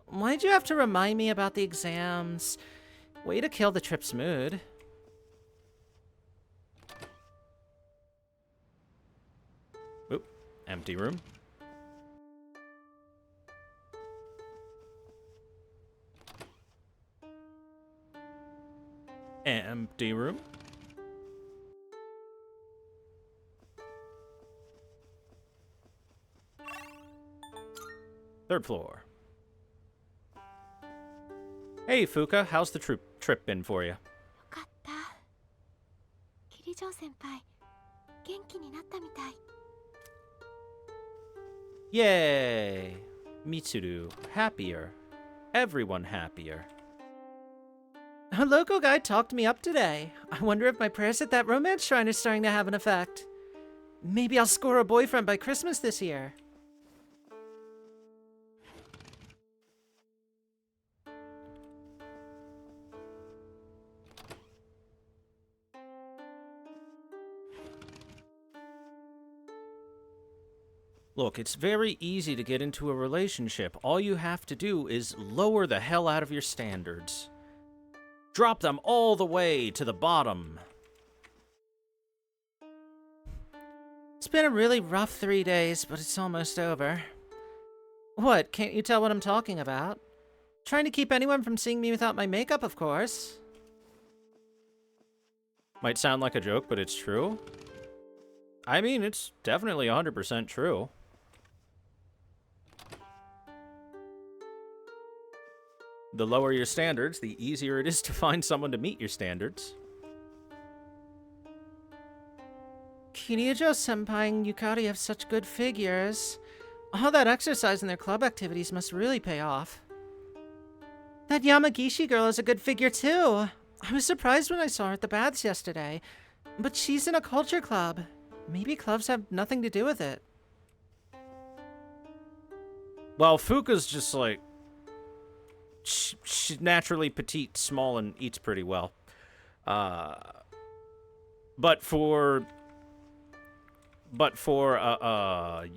Why'd you have to remind me about the exams? Way to kill the trip's mood. Oop, empty room. Empty room. Third floor. Hey, Fuka, how's the trip been for you? よかった。桐城先輩、元気になったみたい。 Yay! Mitsuru, happier. Everyone happier. A local guy talked me up today. I wonder if my prayers at that romance shrine are starting to have an effect. Maybe I'll score a boyfriend by Christmas this year. Look, it's very easy to get into a relationship. All you have to do is lower the hell out of your standards. Drop them all the way to the bottom. It's been a really rough 3 days, but it's almost over. What, can't you tell what I'm talking about? Trying to keep anyone from seeing me without my makeup, of course. Might sound like a joke, but it's true. I mean, it's definitely 100% true. The lower your standards, the easier it is to find someone to meet your standards. Kiryu-senpai and Yukari have such good figures. All that exercise in their club activities must really pay off. That Yamagishi girl is a good figure too. I was surprised when I saw her at the baths yesterday. But she's in a culture club. Maybe clubs have nothing to do with it. Well, Fuka's just like... She's naturally petite, small, and eats pretty well. But for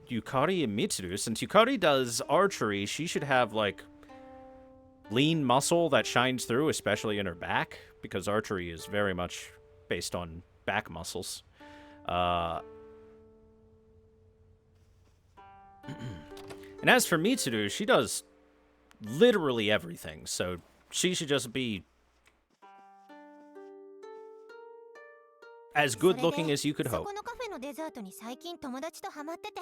Yukari and Mitsuru, since Yukari does archery, she should have, like, lean muscle that shines through, especially in her back, because archery is very much based on back muscles. And as for Mitsuru, she does literally everything, so she should just be as good looking as you could hope. そこのカフェのデザートに最近友達とハマってて。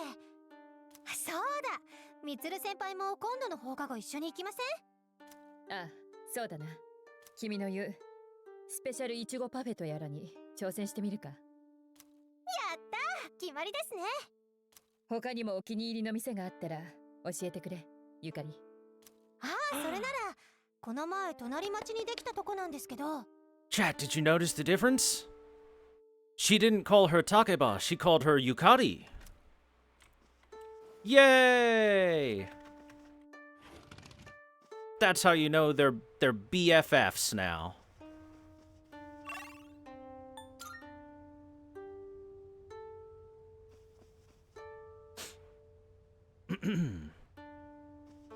そうだ、みつる先輩も今度の放課後一緒に行きません？あ、そうだな。君の言うスペシャルイチゴパフェとやらに挑戦してみるか。やったー、決まりですね。他にもお気に入りの店があったら教えてくれ、ゆかり。ああ、それならこの前隣町にできたとこなんですけど。 Chat, did you notice the difference? She didn't call her Takeba, she called her Yukari. Yay! That's how you know they're BFFs now.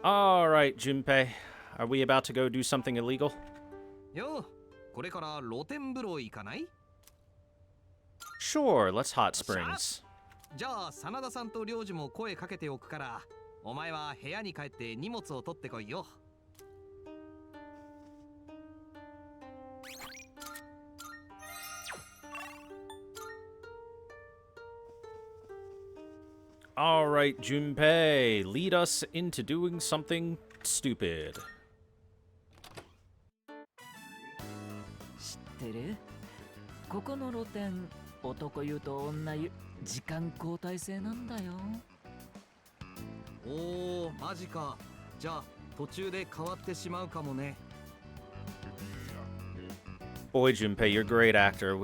Alright, Junpei. Are we about to go do something illegal? よ、これから露天風呂行かない？ Sure, let's hot springs. じゃあ、真田さんと領事も声かけておくから、お前は部屋に帰って荷物を取ってこいよ。Alright, Junpei, lead us into doing something stupid. 知ってる？ここの露店、男湯と女湯、時間交代制なんだよ。おー、マジか。じゃあ、途中で変わってしまうかもね。Boy, Junpei, you're a great actor.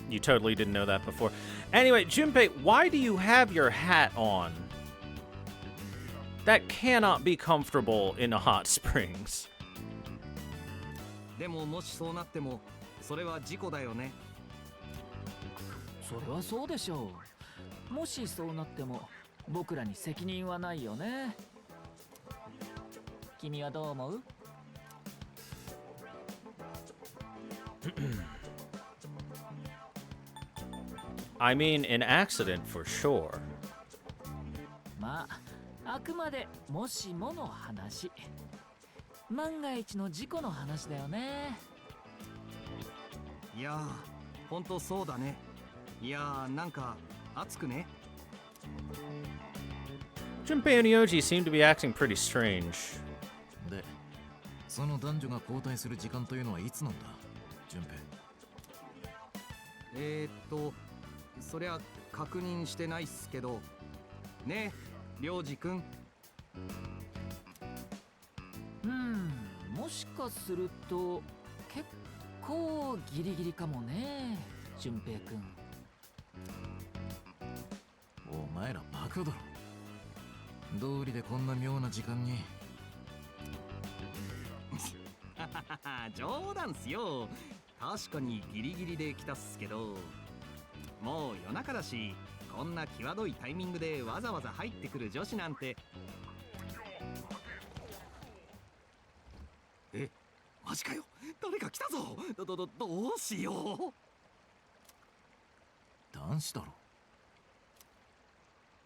You totally didn't know that before. Anyway, Junpei, why do you have your hat on? That cannot be comfortable in a hot springs. でももしそうなってもそれは事故だよね。それはそうでしょう。もしそうなっても僕らに責任はないよね。君はどう思う？I mean, an accident for sure. まあ、あくまでもしもの話。万が一の事故の話だよね。いやー、ほんとそうだね。いやー、なんか熱くね。Junpei and Yoji seem to be acting pretty strange. で、その男女が交代する時間というのはいつなんだ、順平。そりゃ確認してないっすけど。ねえ、良二くん。もしかすると結構ギリギリかもね、俊平くん。お前らバカだろ。道理でこんな妙な時間に。冗談っすよ。確かにギリギリで来たっすけど、もう夜中だし、こんな際どいタイミングでわざわざ入ってくる女子なんて。え、マジかよ。誰か来たぞ。どうしよう。男子だろ。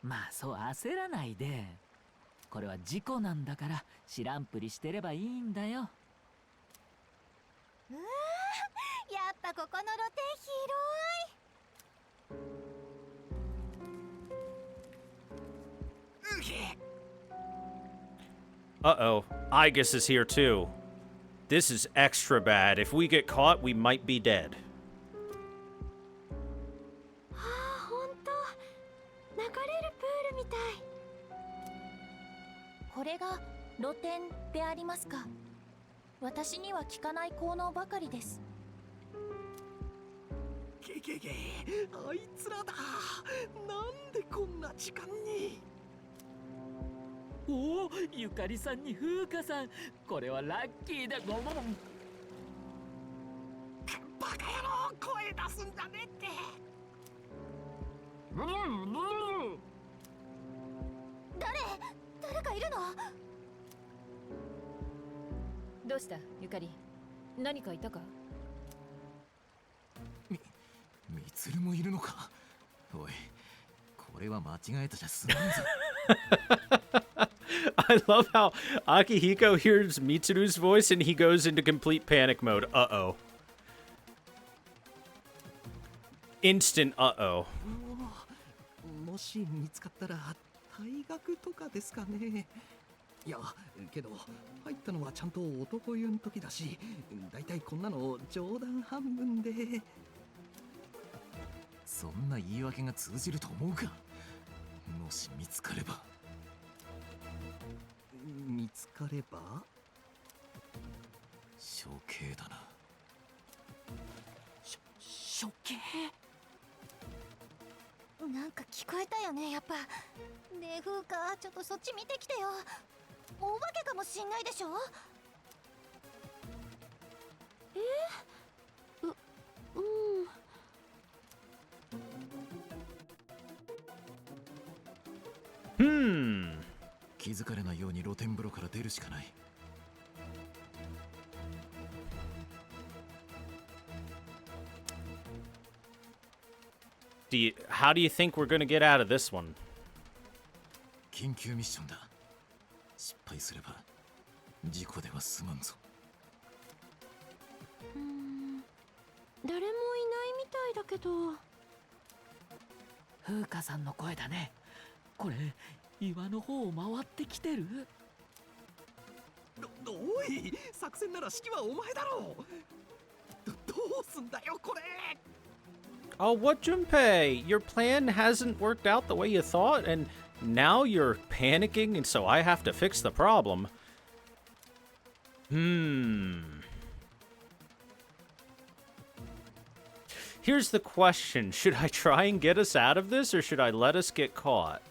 まあそう焦らないで。これは事故なんだから知らんぷりしてればいいんだよ。やっぱここの露天広い。Uh-oh, Igus is here too. This is extra bad. If we get caught, we might be dead. はあ、ほんと流れるプールみたい。これが露天でありますか。私には効かない効能ばかりです。あいつらだ。なんでこんな時間に。おお、ゆかりさんに風花さん。これはラッキーだ。ごもん。バカ野郎、声出すんじゃねえって。誰かいるの？どうしたゆかり、何かいたか？みつるもいるのか。おい、これは間違えたじゃ済まんぞ。I love how Akihiko hears Mitsuru's voice and he goes into complete panic mode. Uh-oh. Instant uh-oh. もし見つかったら退学とかですかね。いやけど入ったのはちゃんと男湯の時だし、だいたいこんなの冗談半分で。そんな言い訳が通じると思うか。もし見つかれば。見つかれば処刑だな。処刑？なんか聞こえたよね、やっぱ。ねえ風花、ちょっとそっち見てきてよ。お化けかもしんないでしょ。気づかれないように露天風呂から出るしかない。How do you think we're gonna get out of this one? 緊急ミッションだ。失敗すれば事故では済まんぞ。誰もいないみたいだけど。風花さんの声だね。これ岩の方を回ってきてる？おい、作戦なら指揮はお前だろう。どうすんだよこれ。Oh, what, Junpei? Your plan hasn't worked out the way you thought, and now you're panicking, and so I have to fix the problem. Here's the question. Should I try and get us out of this, or should I let us get caught?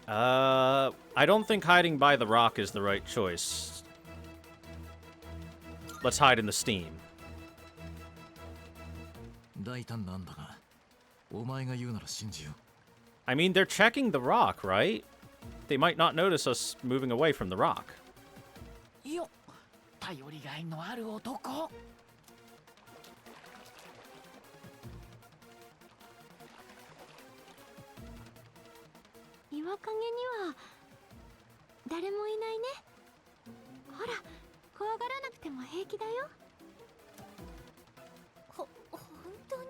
I don't think hiding by the rock is the right choice. Let's hide in the steam. 大胆なんだが、お前が言うなら信じよう。 I mean, they're checking the rock, right? They might not notice us moving away from the rock. よ、頼りがいのある男。岩陰には誰もいないね。ほら、怖がらなくても平気だよ。本当に？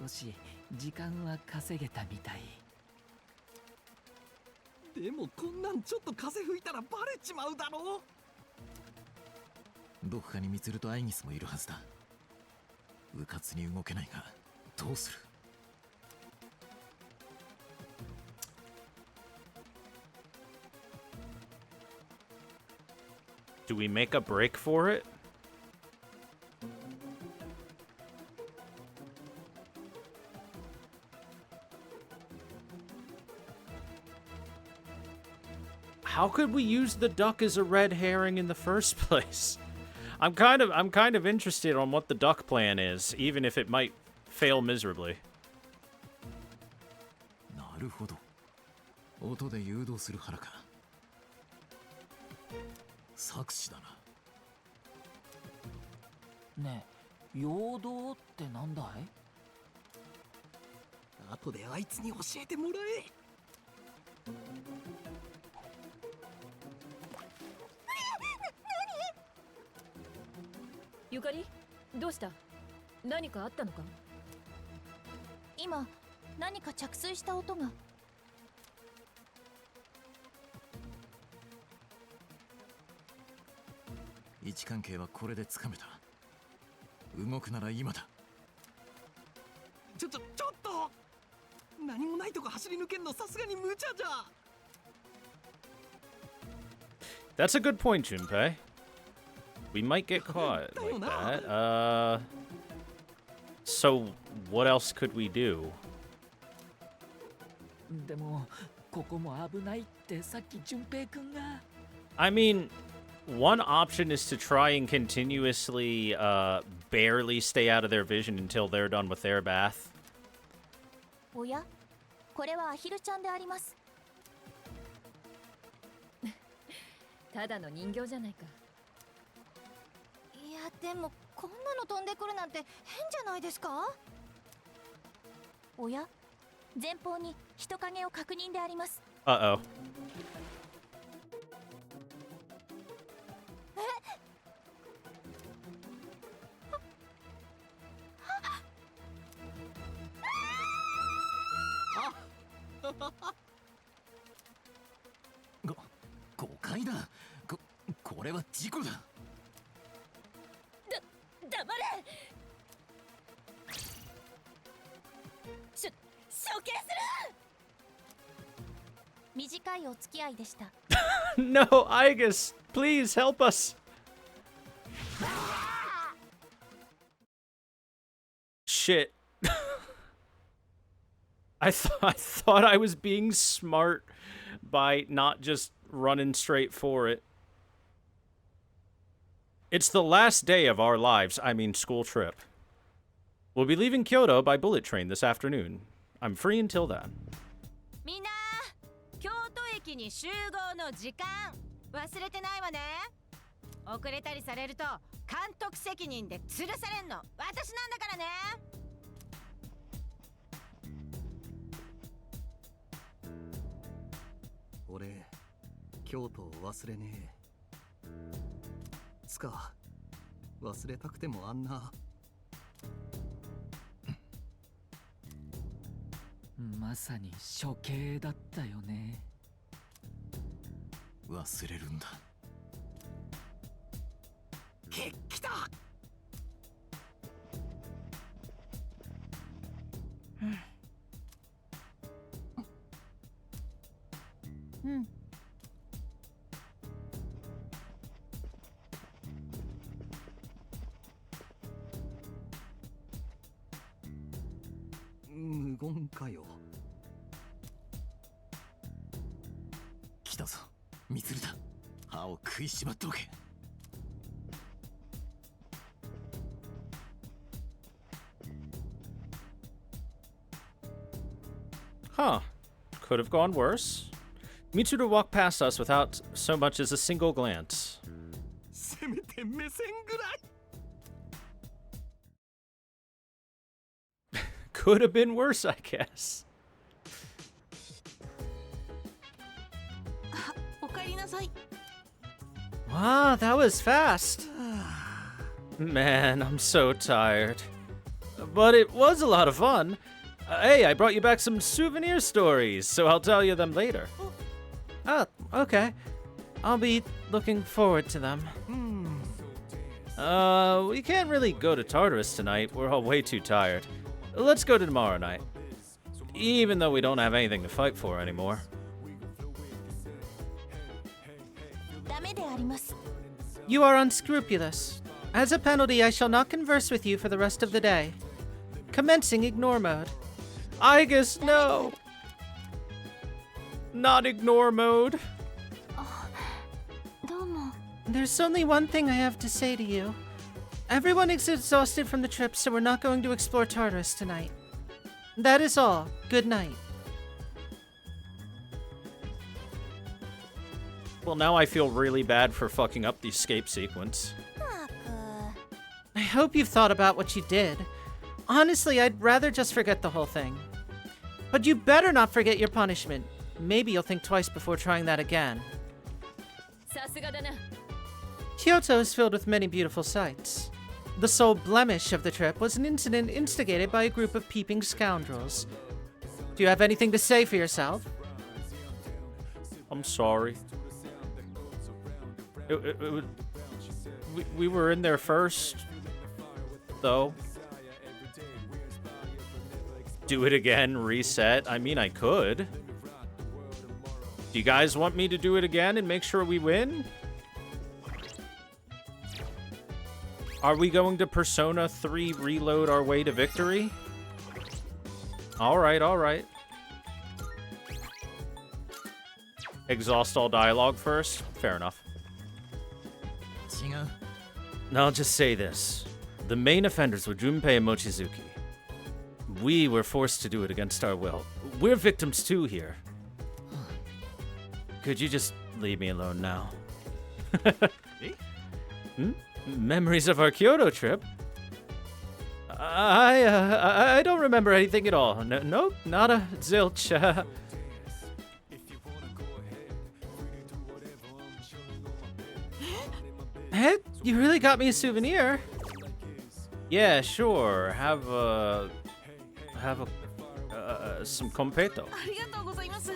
少し時間は稼げたみたい。でもこんなんちょっと風吹いたらバレちまうだろ。どこかにミツルとアイギスもいるはずだ。うかつに動けないがどうする。 Do we make a break for it? How could we use the duck as a red herring in the first place? I'm kind of interested on what the duck plan is, even if it might fail miserably. なるほど。音で誘導する腹か。作詞だな。ねえ、陽動ってなんだい？後であいつに教えてもらえ。ゆかり、どうした？何かあったのか？今何か着水した音が。位置関係はこれでつかめた。動くなら今だ。ちょっと何もないとこ走り抜けんのさすがに無茶じゃ。 That's a good point, Junpei. We might get caught like that. So what else could we do? でもここも危ないってさっき淳平くんが。I mean, one option is to try and continuously barely stay out of their vision until they're done with their bath. おや、これはアヒルちゃんであります。ただの人形じゃないか。いや、でもこんなの飛んでくるなんて変じゃないですか？おや、前方に人影を確認であります。Uh-oh. 誤解だ。これは事故だ。黙れ。処刑する。短いお付き合いでした。No, Igus, please help us. Shit. I thought I was being smart by not just running straight for it. It's the last day of our lives, I mean school trip. We'll be leaving Kyoto by bullet train this afternoon. I'm free until then. みんな、京都駅に集合の時間忘れてないわね。遅れたりされると監督責任で吊るされんの私なんだからね。俺、京都を忘れねえ。つか、忘れたくてもあんな。まさに処刑だったよね。忘れるんだ。来た。うん。無言かよ。来たぞ、ミツルだ。歯を食いしばっておけ。Huh. Could have gone worse. Mitsuru walked past us without so much as a single glance. せめて目線ぐらい。Could have been worse, I guess. おかえりなさい。 Wow, that was fast. Man, I'm so tired. But it was a lot of fun. Hey, I brought you back some souvenir stories, so I'll tell you them later. Oh, okay. I'll be looking forward to them. We can't really go to Tartarus tonight. We're all way too tired. Let's go to tomorrow night. Even though we don't have anything to fight for anymore. ダメであります。 You are unscrupulous. As a penalty, I shall not converse with you for the rest of the day. Commencing ignore mode. I guess no. Not ignore mode. どうも。 There's only one thing I have to say to you. Everyone is exhausted from the trip, so we're not going to explore Tartarus tonight. That is all. Good night. Well, now I feel really bad for fucking up the escape sequence. I hope you've thought about what you did. Honestly, I'd rather just forget the whole thing. But you better not forget your punishment. Maybe you'll think twice before trying that again. さすがだな。 Kyoto is filled with many beautiful sights. The sole blemish of the trip was an incident instigated by a group of peeping scoundrels. Do you have anything to say for yourself? I'm sorry. We were in there first, though. Do it again, reset. I mean, I could. Do you guys want me to do it again and make sure we win? Are we going to Persona 3 reload our way to victory? Alright, alright. Exhaust all dialogue first? Fair enough. 違う。 I'll just say this. The main offenders were Junpei and Mochizuki. We were forced to do it against our will. We're victims too here. Could you just leave me alone now? Memories of our Kyoto trip? I don't remember anything at all. Nope, not a zilch. Hey, you really got me a souvenir. Yeah, sure. Have some competo. ありがとうございます。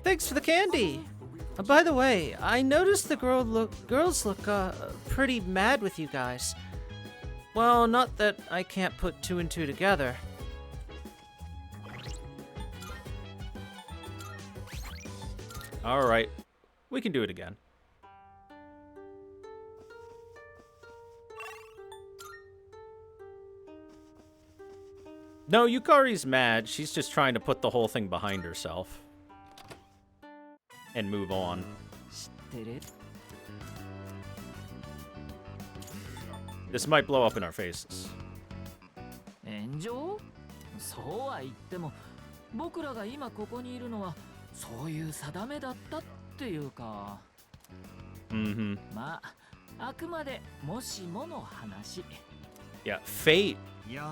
Thanks for the candy. By the way, I noticed the girls look pretty mad with you guys. Well, not that I can't put two and two together. All right, we can do it again. No, Yukari's mad. She's just trying to put the whole thing behind herself. And move on. 知ってる？ This might blow up in our faces. 炎上？そうは言っても、僕らが今ここにいるのはそういう定めだったっていうか。まあ、あくまでもしもの話。Yeah, fate. いや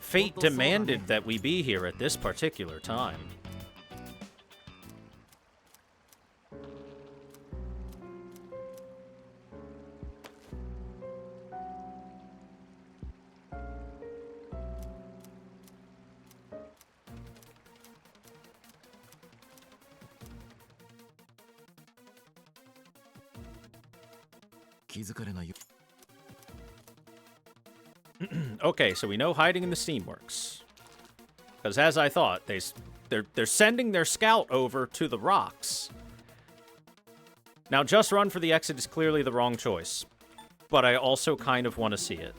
Fate demanded that we be here at this particular time. Okay, so we know hiding in the steam works. Because as I thought, they're sending their scout over to the rocks. Now, just run for the exit is clearly the wrong choice. But I also kind of want to see it.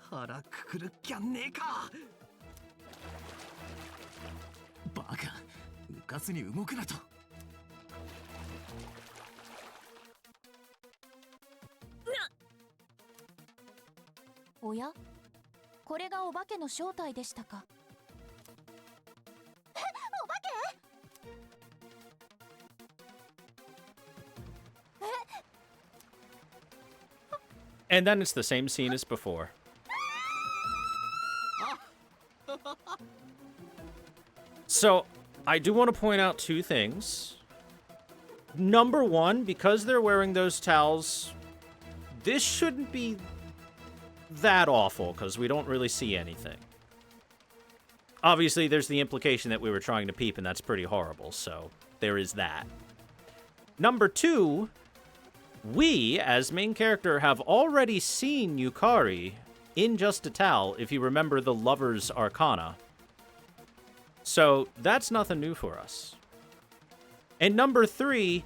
腹くくるっきゃねえか。バカ、うかつに動くなと。おや、これがお化けの正体でしたか。え、お化け？ And then it's the same scene as before. So, I do want to point out two things. Number one, because they're wearing those towels, this shouldn't be that awful, because we don't really see anything. Obviously, there's the implication that we were trying to peep, and that's pretty horrible, so there is that. Number two, we, as main character, have already seen Yukari in Just a Towel, if you remember the Lover's Arcana. So, that's nothing new for us. And number three,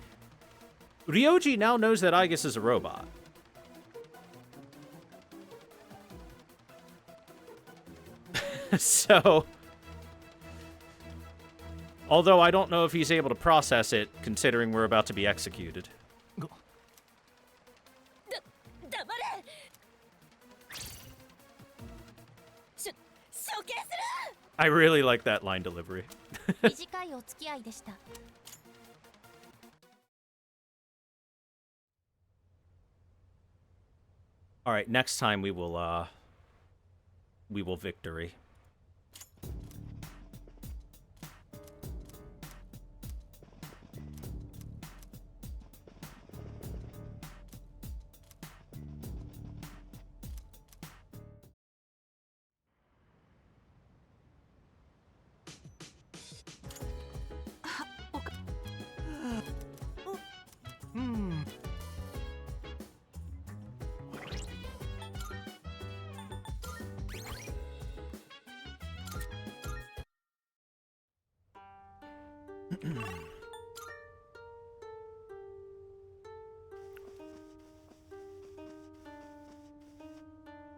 Ryoji now knows that Aigis is a robot. So, although I don't know if he's able to process it, considering we're about to be executed. I really like that line delivery. 短いお付き合いでした。All right, next time we will victory.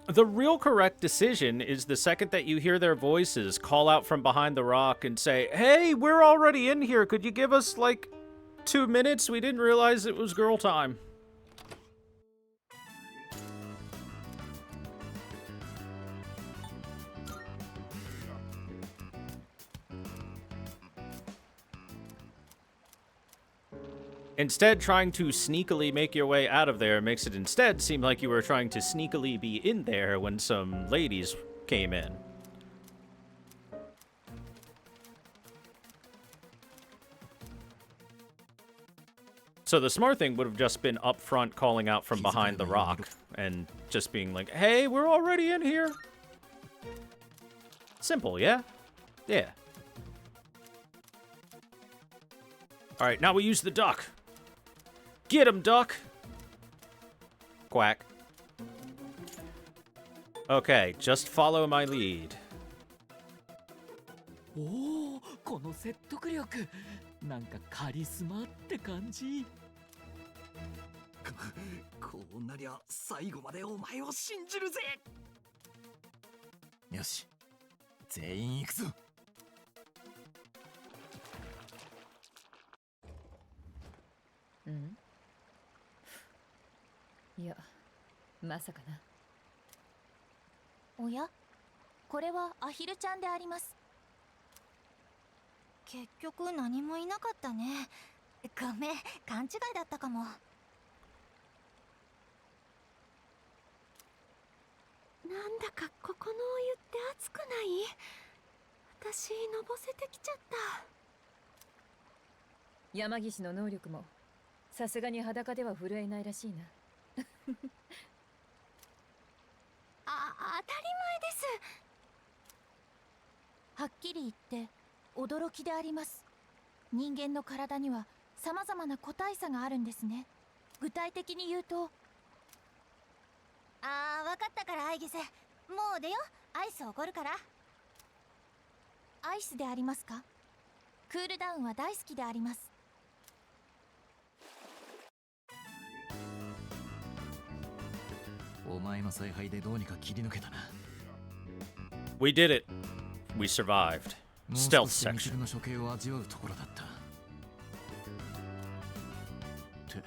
The real correct decision is the second that you hear their voices call out from behind the rock and say, "Hey, we're already in here. Could you give us, like, 2 minutes? We didn't realize it was girl time." Instead, trying to sneakily make your way out of there makes it instead seem like you were trying to sneakily be in there when some ladies came in. So the smart thing would have just been up front calling out from behind the rock and just being like, "Hey, we're already in here." Simple, yeah? Yeah. Alright, now we use the duck. Get him, duck! Quack. Okay, just follow my lead. おお、この説得力。なんかカリスマって感じ。こうなりゃ最後までお前を信じるぜ。よし、全員行くぞ。うん？いや、まさかな。おや、これはアヒルちゃんであります。結局何もいなかったね。ごめん、勘違いだったかも。なんだかここのお湯って熱くない？私のぼせてきちゃった。山岸の能力もさすがに裸では震えないらしいな。当たり前です。はっきり言って驚きであります。人間の体には様々な個体差があるんですね。具体的に言うと、わかったからアイギス、もう出よ。アイスおごるから。アイスでありますか？クールダウンは大好きであります。お前の采配でどうにか切り抜けたな。 We did it. We survived. もう Stealth 少しミ section. キルの処刑を味わうところだった。って、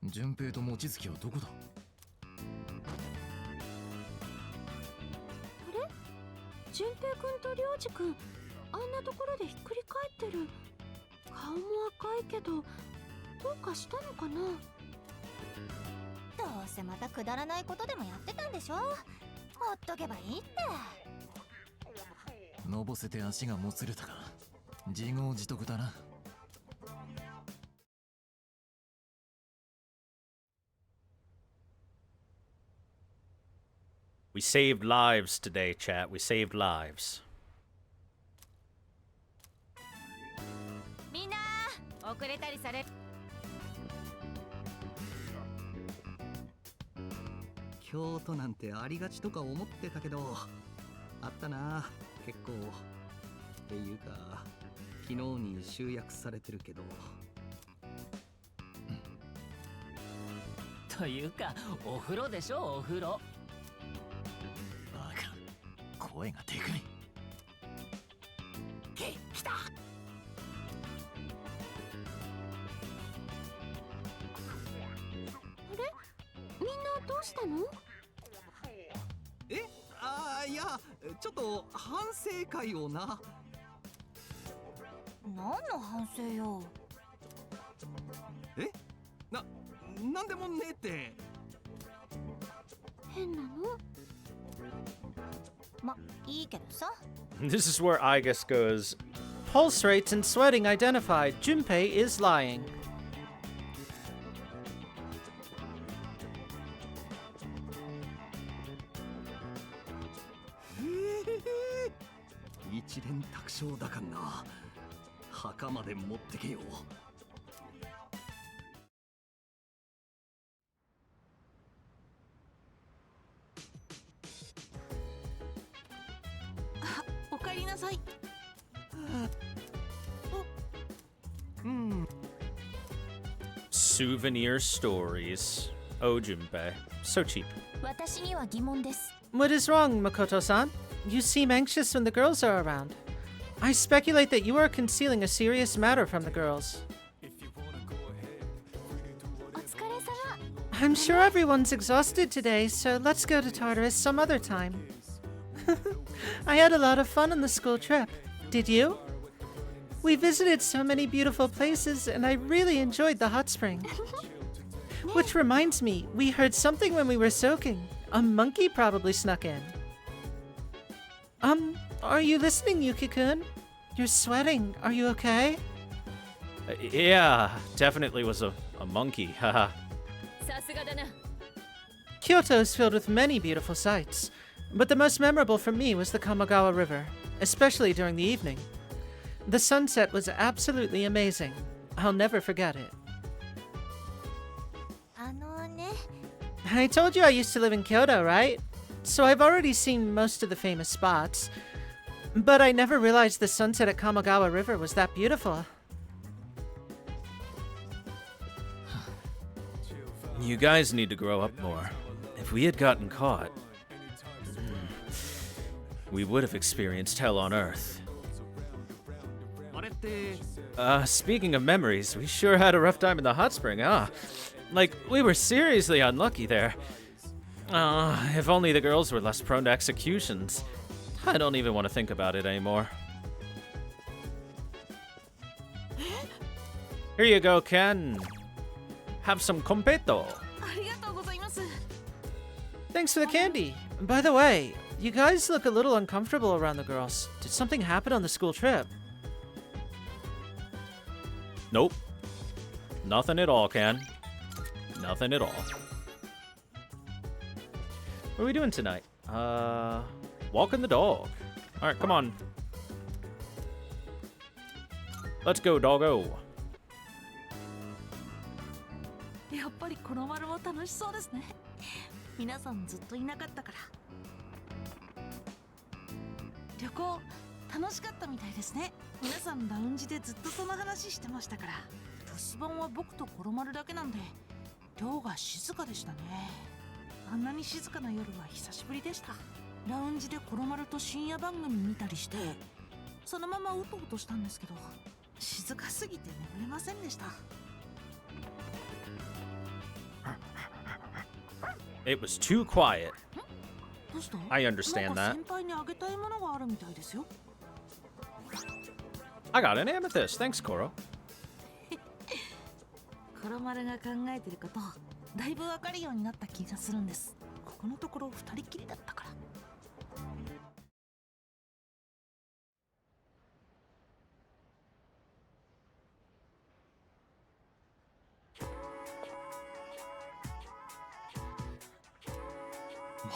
順平と望月はどこだ？あれ、順平くんと良二くん、あんなところでひっくり返ってる。顔も赤いけど、どうかしたのかな。どうせまたくだらないことでもやってたんでしょ。ほっとけばいいって。のぼせて足がもつれたが、自業自得だな。We saved lives today, chat. We saved lives. みんな遅れたりされ京都なんてありがちとか思ってたけど、あったな結構。っていうか昨日に集約されてるけど。というかお風呂でしょ、お風呂。バカ、声がでかい。来た。あれ、みんなどうしたの？いや、ちょっと反省会をな。何の反省よ。なんでもねえって。変なの？ま、いいけどさ。This is where Igus goes, pulse rates and sweating identified. Junpei is lying. 一連卓勝だかんな。墓まで持ってけよ。おかえりなさい。Souvenir stories. Oh, Junpei. So cheap. 私には疑問です。 What is wrong, Makoto-san? You seem anxious when the girls are around. I speculate that you are concealing a serious matter from the girls. お疲れ様。 I'm sure everyone's exhausted today, so let's go to Tartarus some other time. I had a lot of fun on the school trip. Did you? We visited so many beautiful places, and I really enjoyed the hot spring. Which reminds me, we heard something when we were soaking. A monkey probably snuck in. Are you listening, Yuki-kun? You're sweating. Are you okay? Yeah, definitely was a monkey. Haha. さすがだな。 Kyoto is filled with many beautiful sights, but the most memorable for me was the Kamagawa River, especially during the evening. The sunset was absolutely amazing. I'll never forget it. あのね。 I told you I used to live in Kyoto, right? So I've already seen most of the famous spots. But I never realized the sunset at Kamagawa River was that beautiful. You guys need to grow up more. If we had gotten caught, we would have experienced hell on Earth. あれって。Speaking of memories, we sure had a rough time in the hot spring, huh? Like, we were seriously unlucky there. If only the girls were less prone to executions. I don't even want to think about it anymore. Here you go, Ken. Have some completo. ありがとうございます。 Thanks for the candy. By the way, you guys look a little uncomfortable around the girls. Did something happen on the school trip? Nope. Nothing at all, Ken. Nothing at all. What are we doing tonight? Walking the dog. Alright, come on. Let's go, doggo. やっぱりこの丸も楽しそうですね。皆さんずっといなかったから。旅行楽しかったみたいですね。皆さんラウンジでずっとその話してましたから。留守番は僕とコロマルだけなんで、今日が静かでしたね。あんなに静かな夜は久しぶりでした。ラウンジでコロマルと深夜番組見たりして、そのままうとうとしたんですけど、静かすぎて眠れませんでした。It was too quiet. どうした？ I understand なんか that. 先輩にあげたいものがあるみたいですよ。I got an amethyst. Thanks, Koro. コロマルが考えてること、だいぶわかるようになった気がするんです。ここのところ二人きりだったから。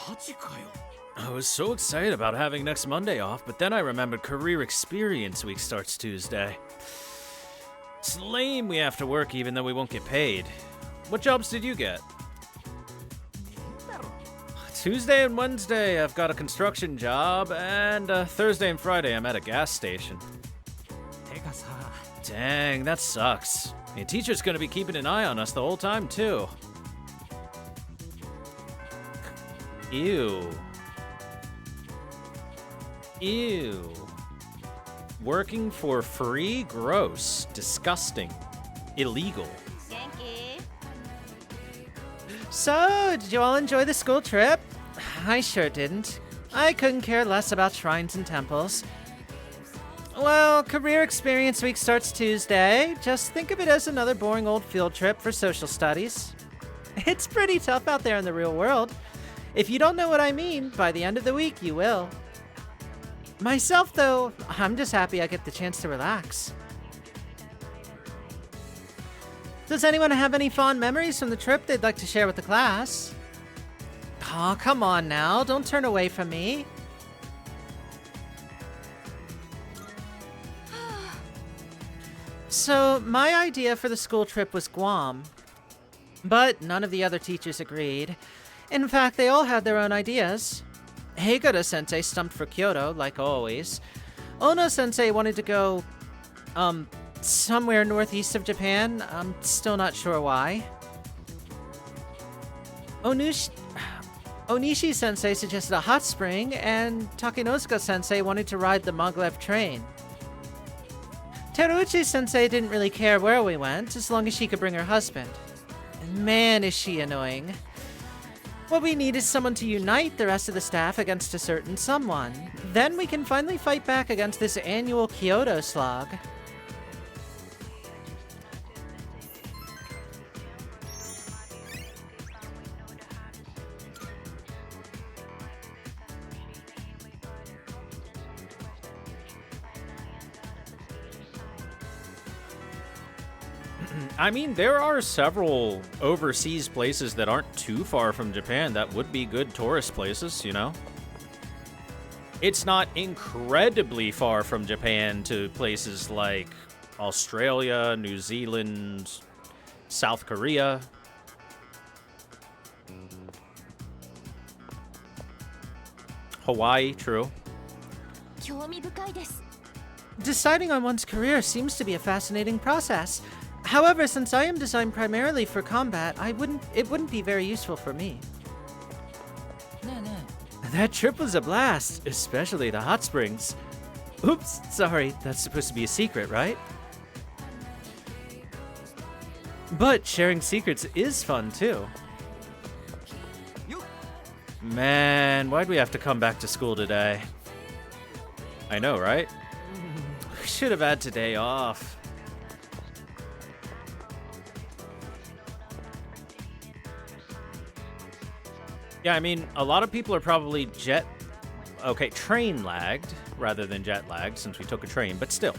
マジかよ。 I was so excited about having next Monday off, but then I remembered Career Experience Week starts Tuesday. It's lame we have to work even though we won't get paid. What jobs did you get? Tuesday and Wednesday, I've got a construction job, and Thursday and Friday, I'm at a gas station. Dang, that sucks. The teacher's gonna be keeping an eye on us the whole time, too. Ew. Ew. Working for free? Gross. Disgusting. Illegal. So, did you all enjoy the school trip? I sure didn't. I couldn't care less about shrines and temples. Well, Career Experience Week starts Tuesday. Just think of it as another boring old field trip for social studies. It's pretty tough out there in the real world. If you don't know what I mean, by the end of the week, you will. Myself, though, I'm just happy I get the chance to relax. Does anyone have any fond memories from the trip they'd like to share with the class? Aw, come on now, don't turn away from me. So, my idea for the school trip was Guam. But none of the other teachers agreed. In fact, they all had their own ideas. Higura-sensei stumped for Kyoto, like always. Ono-sensei wanted to go, somewhere northeast of Japan. I'm still not sure why. Onishi-sensei suggested a hot spring, and Takenosuke-sensei wanted to ride the maglev train. Teruuchi-sensei didn't really care where we went, as long as she could bring her husband. And man, is she annoying. What we need is someone to unite the rest of the staff against a certain someone. Then we can finally fight back against this annual Kyoto slog. I mean, there are several overseas places that aren't too far from Japan that would be good tourist places, you know? It's not incredibly far from Japan to places like Australia, New Zealand, South Korea. Hawaii, true. Deciding on one's career seems to be a fascinating process. However, since I am designed primarily for combat, it wouldn't be very useful for me. That trip was a blast, especially the hot springs. Oops, sorry, that's supposed to be a secret, right? But sharing secrets is fun too. Man, why'd we have to come back to school today? I know, right? We should have had today off. Yeah, I mean, a lot of people are probably train lagged rather than jet lagged since we took a train, but still.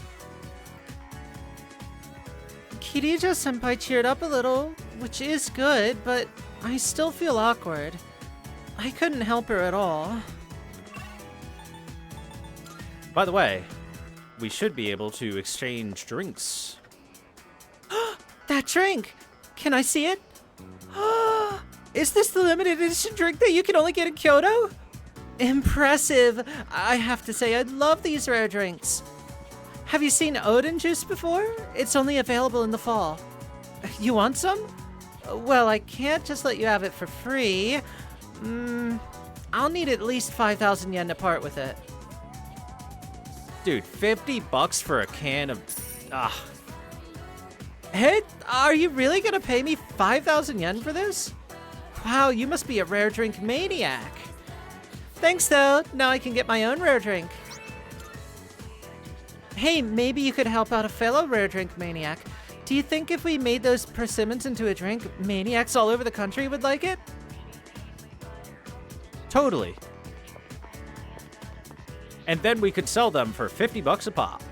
Kirija-senpai cheered up a little, which is good, but I still feel awkward. I couldn't help her at all. By the way, we should be able to exchange drinks. That drink! Can I see it? Is this the limited edition drink that you can only get in Kyoto? Impressive! I have to say, I love these rare drinks. Have you seen Odin juice before? It's only available in the fall. You want some? Well, I can't just let you have it for free. I'll need at least 5,000 yen to part with it. Dude, 50 bucks for a can of... Hey, are you really gonna pay me 5,000 yen for this? Wow, you must be a rare drink maniac. Thanks though, now I can get my own rare drink. Hey, maybe you could help out a fellow rare drink maniac. Do you think if we made those persimmons into a drink, maniacs all over the country would like it? Totally. And then we could sell them for 50 bucks a pop.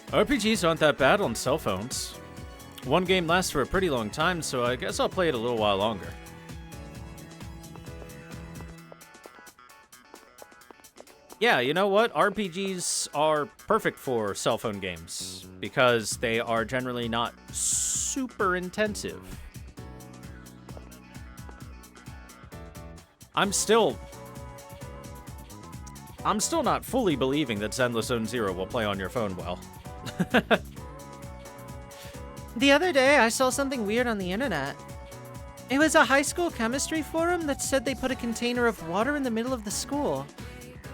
RPGs aren't that bad on cell phones. One game lasts for a pretty long time, so I guess I'll play it a little while longer. Yeah, you know what? RPGs are perfect for cell phone games because they are generally not super intensive. I'm still not fully believing that Zenless Zone Zero will play on your phone well. The other day, I saw something weird on the internet. It was a high school chemistry forum that said they put a container of water in the middle of the school.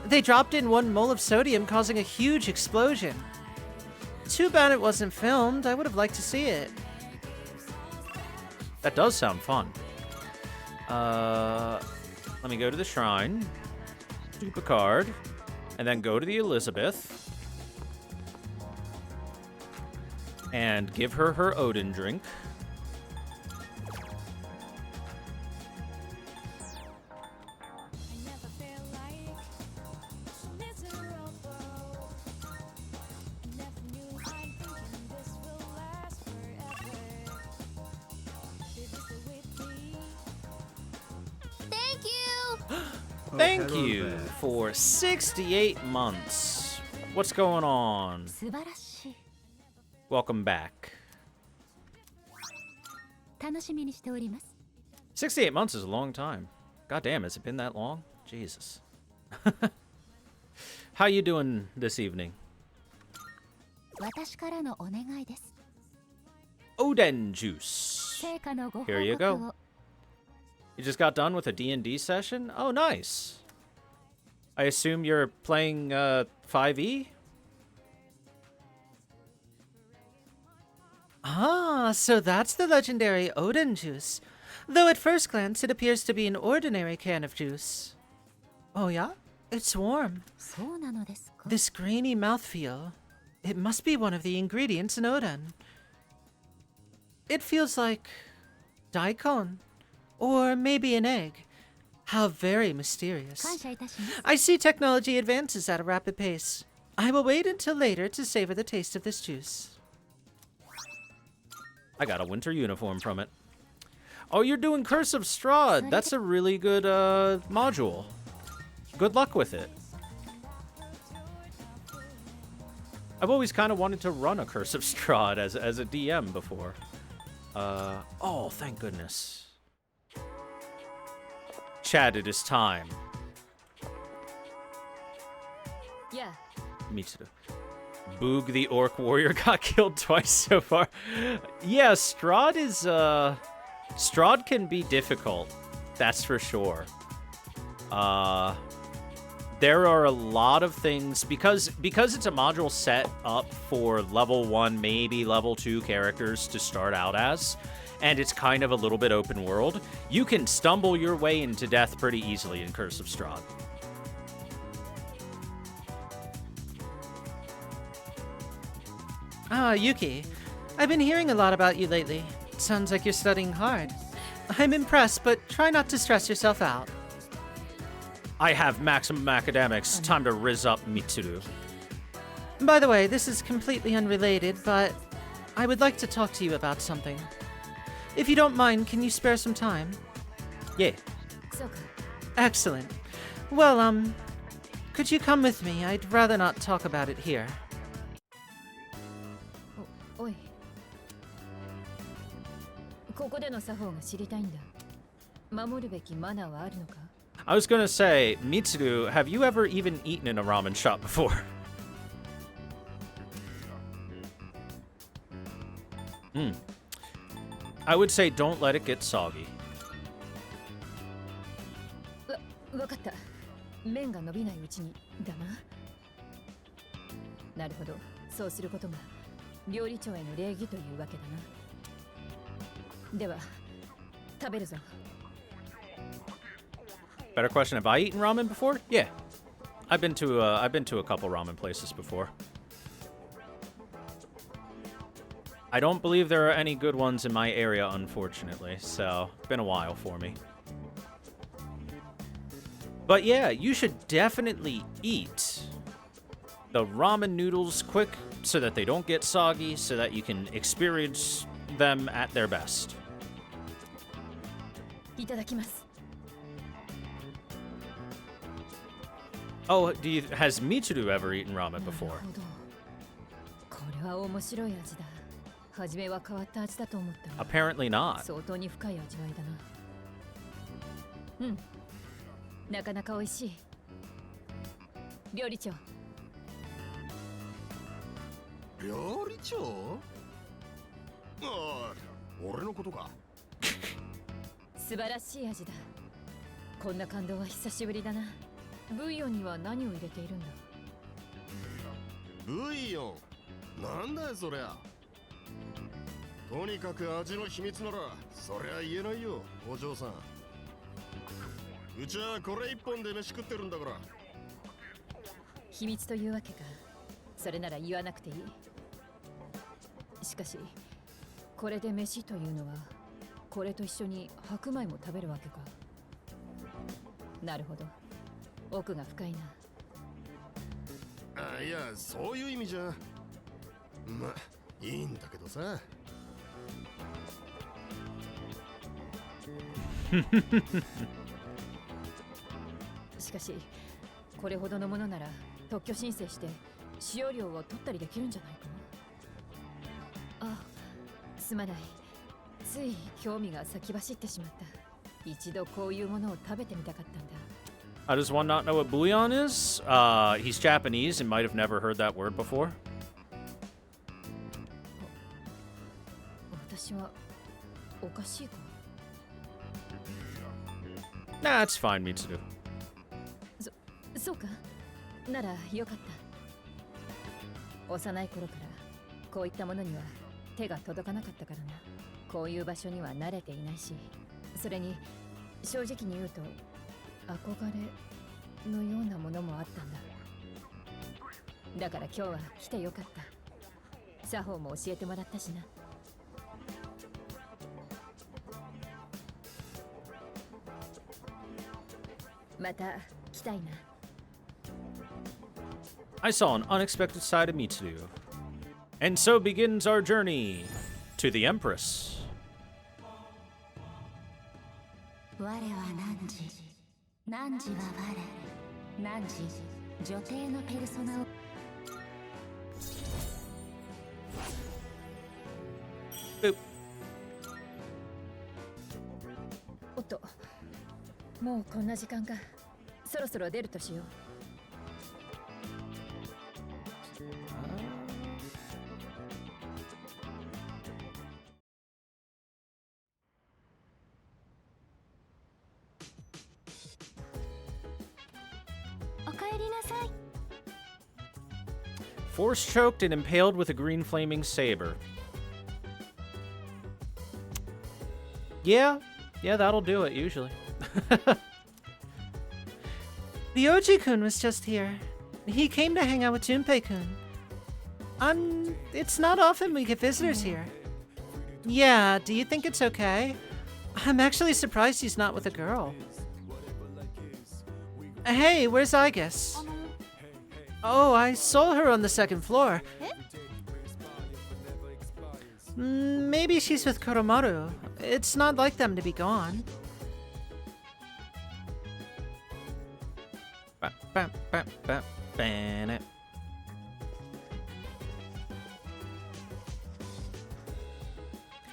They dropped in 1 mole of sodium, causing a huge explosion. Too bad it wasn't filmed. I would have liked to see it. That does sound fun. Let me go to the shrine, scoop a card, and then go to the Elizabeth and give her her Odin drink. Thank you for 68 months. What's going on? Welcome back. 68 months is a long time. God damn, has it been that long? Jesus. How you doing this evening? Oden juice. Here you go. You just got done with a D&D session? Oh, nice. I assume you're playing 5e? Ah, so that's the legendary Odin juice. Though at first glance it appears to be an ordinary can of juice. Oh yeah? It's warm. This grainy mouthfeel. It must be one of the ingredients in Odin. It feels like daikon. Or maybe an egg. How very mysterious. I see technology advances at a rapid pace. I will wait until later to savor the taste of this juice. I got a winter uniform from it. Oh, you're doing Curse of Strahd. That's a really good module. Good luck with it. I've always kind of wanted to run a Curse of Strahd as a DM before. Oh, thank goodness. Chad, it is time. Yeah. Me too. Boog the Orc Warrior got killed twice so far. Yeah, Strahd is, Strahd can be difficult. That's for sure. There are a lot of things, because it's a module set up for level 1, maybe level 2 characters to start out as, and it's kind of a little bit open world, you can stumble your way into death pretty easily in Curse of Strahd. Ah, Yuki. I've been hearing a lot about you lately. Sounds like you're studying hard. I'm impressed, but try not to stress yourself out. I have maximum academics. Time to rizz up Mitsuru. By the way, this is completely unrelated, but I would like to talk to you about something. If you don't mind, can you spare some time? Yeah. Excellent. Well, could you come with me? I'd rather not talk about it here. Oi. ここでの作法が知りたいんだ。守るべきマナーはあるのか? I was gonna say, Mitsuru, have you ever even eaten in a ramen shop before? I would say don't let it get soggy. わかった。麺が伸びないうちにだな。なるほど。そうすることが料理長への礼儀というわけだな。では、食べるぞ。Better question: have I eaten ramen before? Yeah, I've been to a couple ramen places before. I don't believe there are any good ones in my area, unfortunately. So, been a while for me. But yeah, you should definitely eat the ramen noodles quick so that they don't get soggy, so that you can experience them at their best. いただきます。 Oh, has Mitsuru ever eaten ramen before? これは面白い味だ。初めは変わった味だと思ったが。 Apparently not. 相当に深い味わいだな。うん。なかなか美味しい。料理長。料理長？ああ、俺のことか。素晴らしい味だ。こんな感動は久しぶりだな。ブイヨンには何を入れているんだ？ブイヨン？なんだよそりゃ。とにかく味の秘密ならそりゃ言えないよ、お嬢さん。うちはこれ一本で飯食ってるんだから。秘密というわけか。それなら言わなくていい。しかしこれで飯というのはこれと一緒に白米も食べるわけか。なるほど、奥が深いな。あ、いや、そういう意味じゃ。ま、いいんだけどさ。しかしこれほどのものなら特許申請して使用料を取ったりできるんじゃないかな。あ、すまない。つい興味が先走ってしまった。一度こういうものを食べてみたかったんだ。How does one not know what bouillon is? He's Japanese and might have never heard that word before. 私はおかしいか？ Nah, it's fine, Mitsuru. そうか。ならよかった。幼い頃からこういったものには手が届かなかったからな。こういう場所には慣れていないし、それに正直に言うと憧れのようなものもあったんだ。だから今日は来てよかった。作法も教えてもらったしな。また来たいな。I saw an unexpected side of Mitsuru. And so begins our journey to the Empress. 我は汝、汝は我、汝、女帝のペルソナを。おっと、もうこんな時間か。そろそろ出るとしよう。おかえりなさい。 Force choked and impaled with a green flaming saber. Yeah, that'll do it usually. Ryoji-kun was just here. He came to hang out with Junpei-kun. It's not often we get visitors here. Yeah, do you think it's okay? I'm actually surprised he's not with a girl. Hey, where's Aigis? Oh, I saw her on the second floor. Maybe she's with Koromaru. It's not like them to be gone.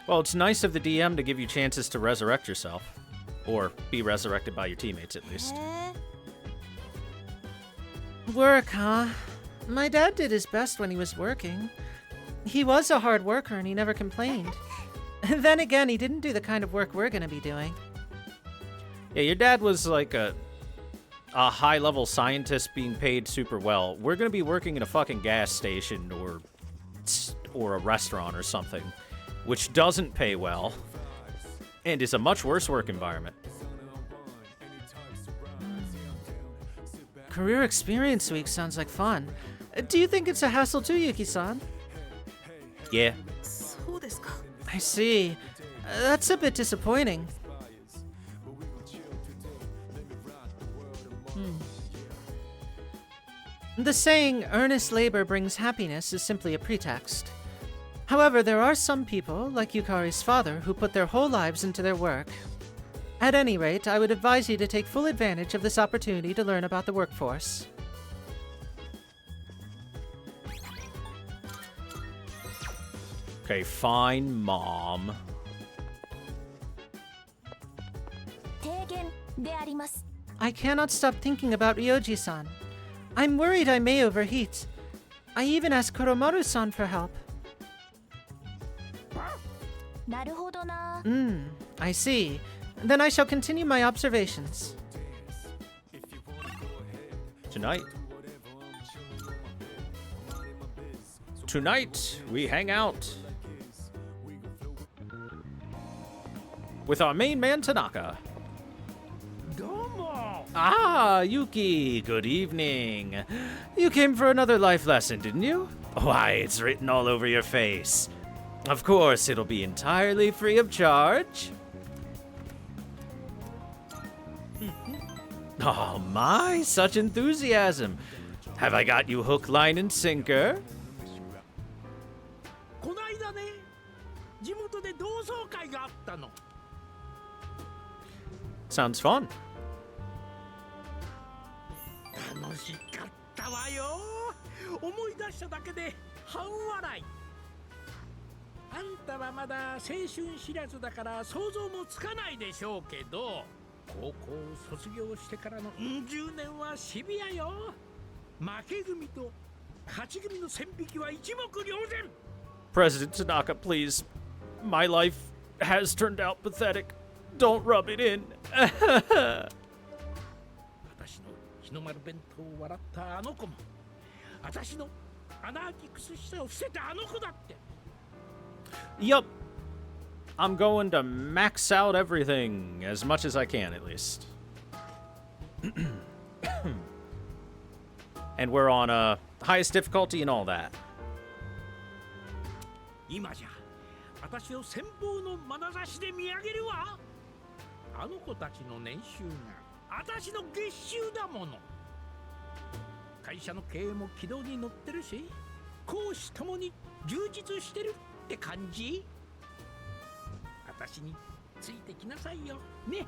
Well, it's nice of the DM to give you chances to resurrect yourself. Or be resurrected by your teammates, at least. Work, huh? My dad did his best when he was working. He was a hard worker and he never complained. Then again, he didn't do the kind of work we're gonna be doing. Yeah, your dad was like a high-level scientist being paid super well. We're gonna be working in a fucking gas station or a restaurant or something, which doesn't pay well and is a much worse work environment. Career Experience Week sounds like fun. Do you think it's a hassle too, Yuki-san? Yeah. そうですか。 I see. That's a bit disappointing. The saying, earnest labor brings happiness, is simply a pretext. However, there are some people, like Yukari's father, who put their whole lives into their work. At any rate, I would advise you to take full advantage of this opportunity to learn about the workforce. Okay, fine, Mom. 提言であります。 I cannot stop thinking about Ryoji-san. I'm worried I may overheat. I even asked Koromaru-san for help. なるほどな。 I see. Then I shall continue my observations. Tonight, we hang out with our main man, Tanaka. Ah, Yuki, good evening. You came for another life lesson, didn't you? Why, it's written all over your face. Of course, it'll be entirely free of charge. Oh my, such enthusiasm. Have I got you hook, line, and sinker? こないだね、地元で同窓会があったの。 Sounds fun. 楽しかったわよ。思い出しただけで半笑い。あんたはまだ青春知らずだから想像もつかないでしょうけど、高校卒業してからの10年はシビアよ。負け組と勝ち組の線引きは一目瞭然。 President Tanaka, please. My life has turned out pathetic. Don't rub it in. 私の日の丸弁当を笑ったあの子も、私の穴あき靴下を伏せたあの子だって。 Yup. I'm going to max out everything as much as I can, at least. And we're on highest difficulty and all that. 今じゃ私を羨望の眼差しで見上げるわ。あの子たちの年収が私の月収だもの。会社の経営も軌道に乗ってるし、公私ともに充実してるって感じ。私についてきなさいよね。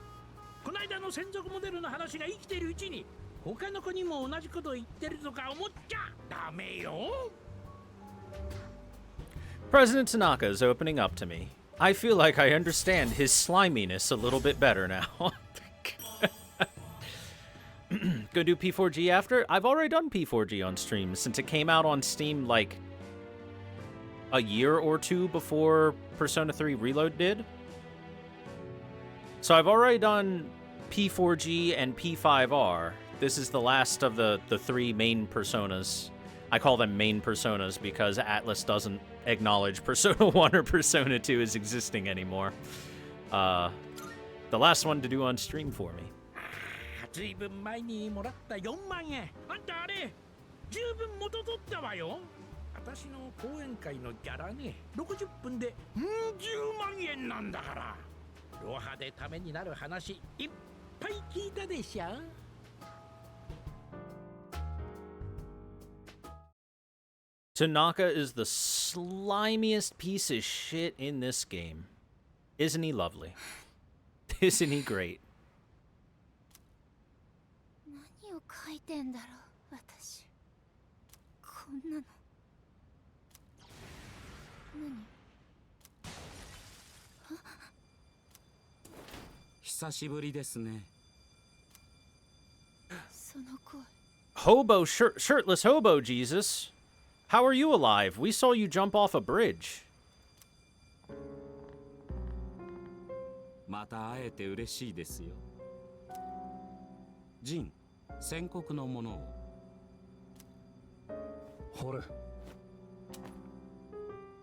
こないだの専属モデルの話が生きてるうちに他の子にも同じこと言ってるとか思っちゃダメよ。 President Tanaka is opening up to me. I feel like I understand his sliminess a little bit better now. Go do P4G after? I've already done P4G on stream since it came out on Steam like a year or two before Persona 3 Reload did. So I've already done P4G and P5R. This is the last of the three main personas. I call them main personas because Atlas doesn't acknowledge Persona 1 or Persona 2 as existing anymore. The last one to do on stream for me. ずいぶん前にもらった4万円。あんたあれ十分元取ったわよ。私の講演会のギャラね、60分で10万円なんだから。ロハでためになる話いっぱい聞いたでしょ。 Tanaka is the slimiest piece of shit in this game. Isn't he lovely? Isn't he great? 何を書いてんだろう、私。こんなの。何？久しぶりですね。その声。 Hobo, shirtless hobo, Jesus. How are you alive? We saw you jump off a bridge. また会えて嬉しいですよ。ジン、宣告のものを。ほれ。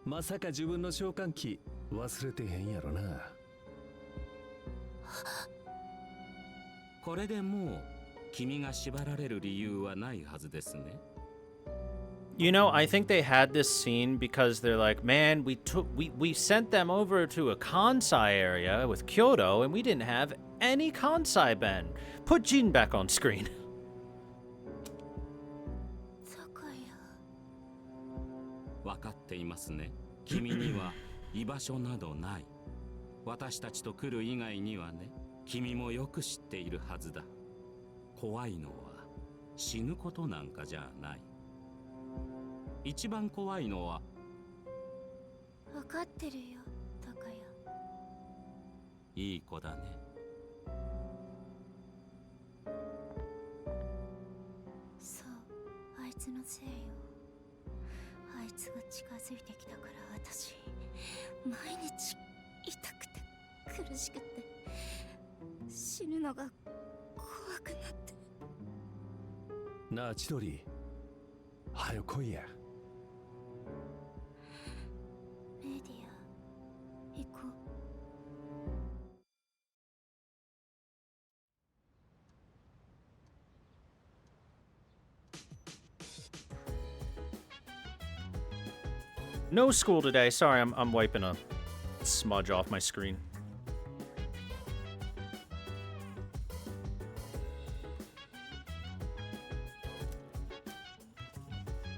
まさか自分の召喚機忘れてへんやろな。これでもう君が縛られる理由はないはずですね。You know, I think they had this scene because they're like, man, we sent them over to a Kansai area with Kyoto, and we didn't have any Kansai Ben. Put Jin back on screen. 分かっていますね。君には居場所などない。私たちと来る以外にはね、君もよく知っているはずだ。怖いのは死ぬことなんかじゃない。一番怖いのは分かってるよ、タカヤ。いい子だね。そう、あいつのせいよ。あいつが近づいてきたから私毎日痛くて苦しくて死ぬのが怖くなって。なあ千鳥、はよ来いや。メディア、行こう。No school today. Sorry, I'm wiping a smudge off my screen.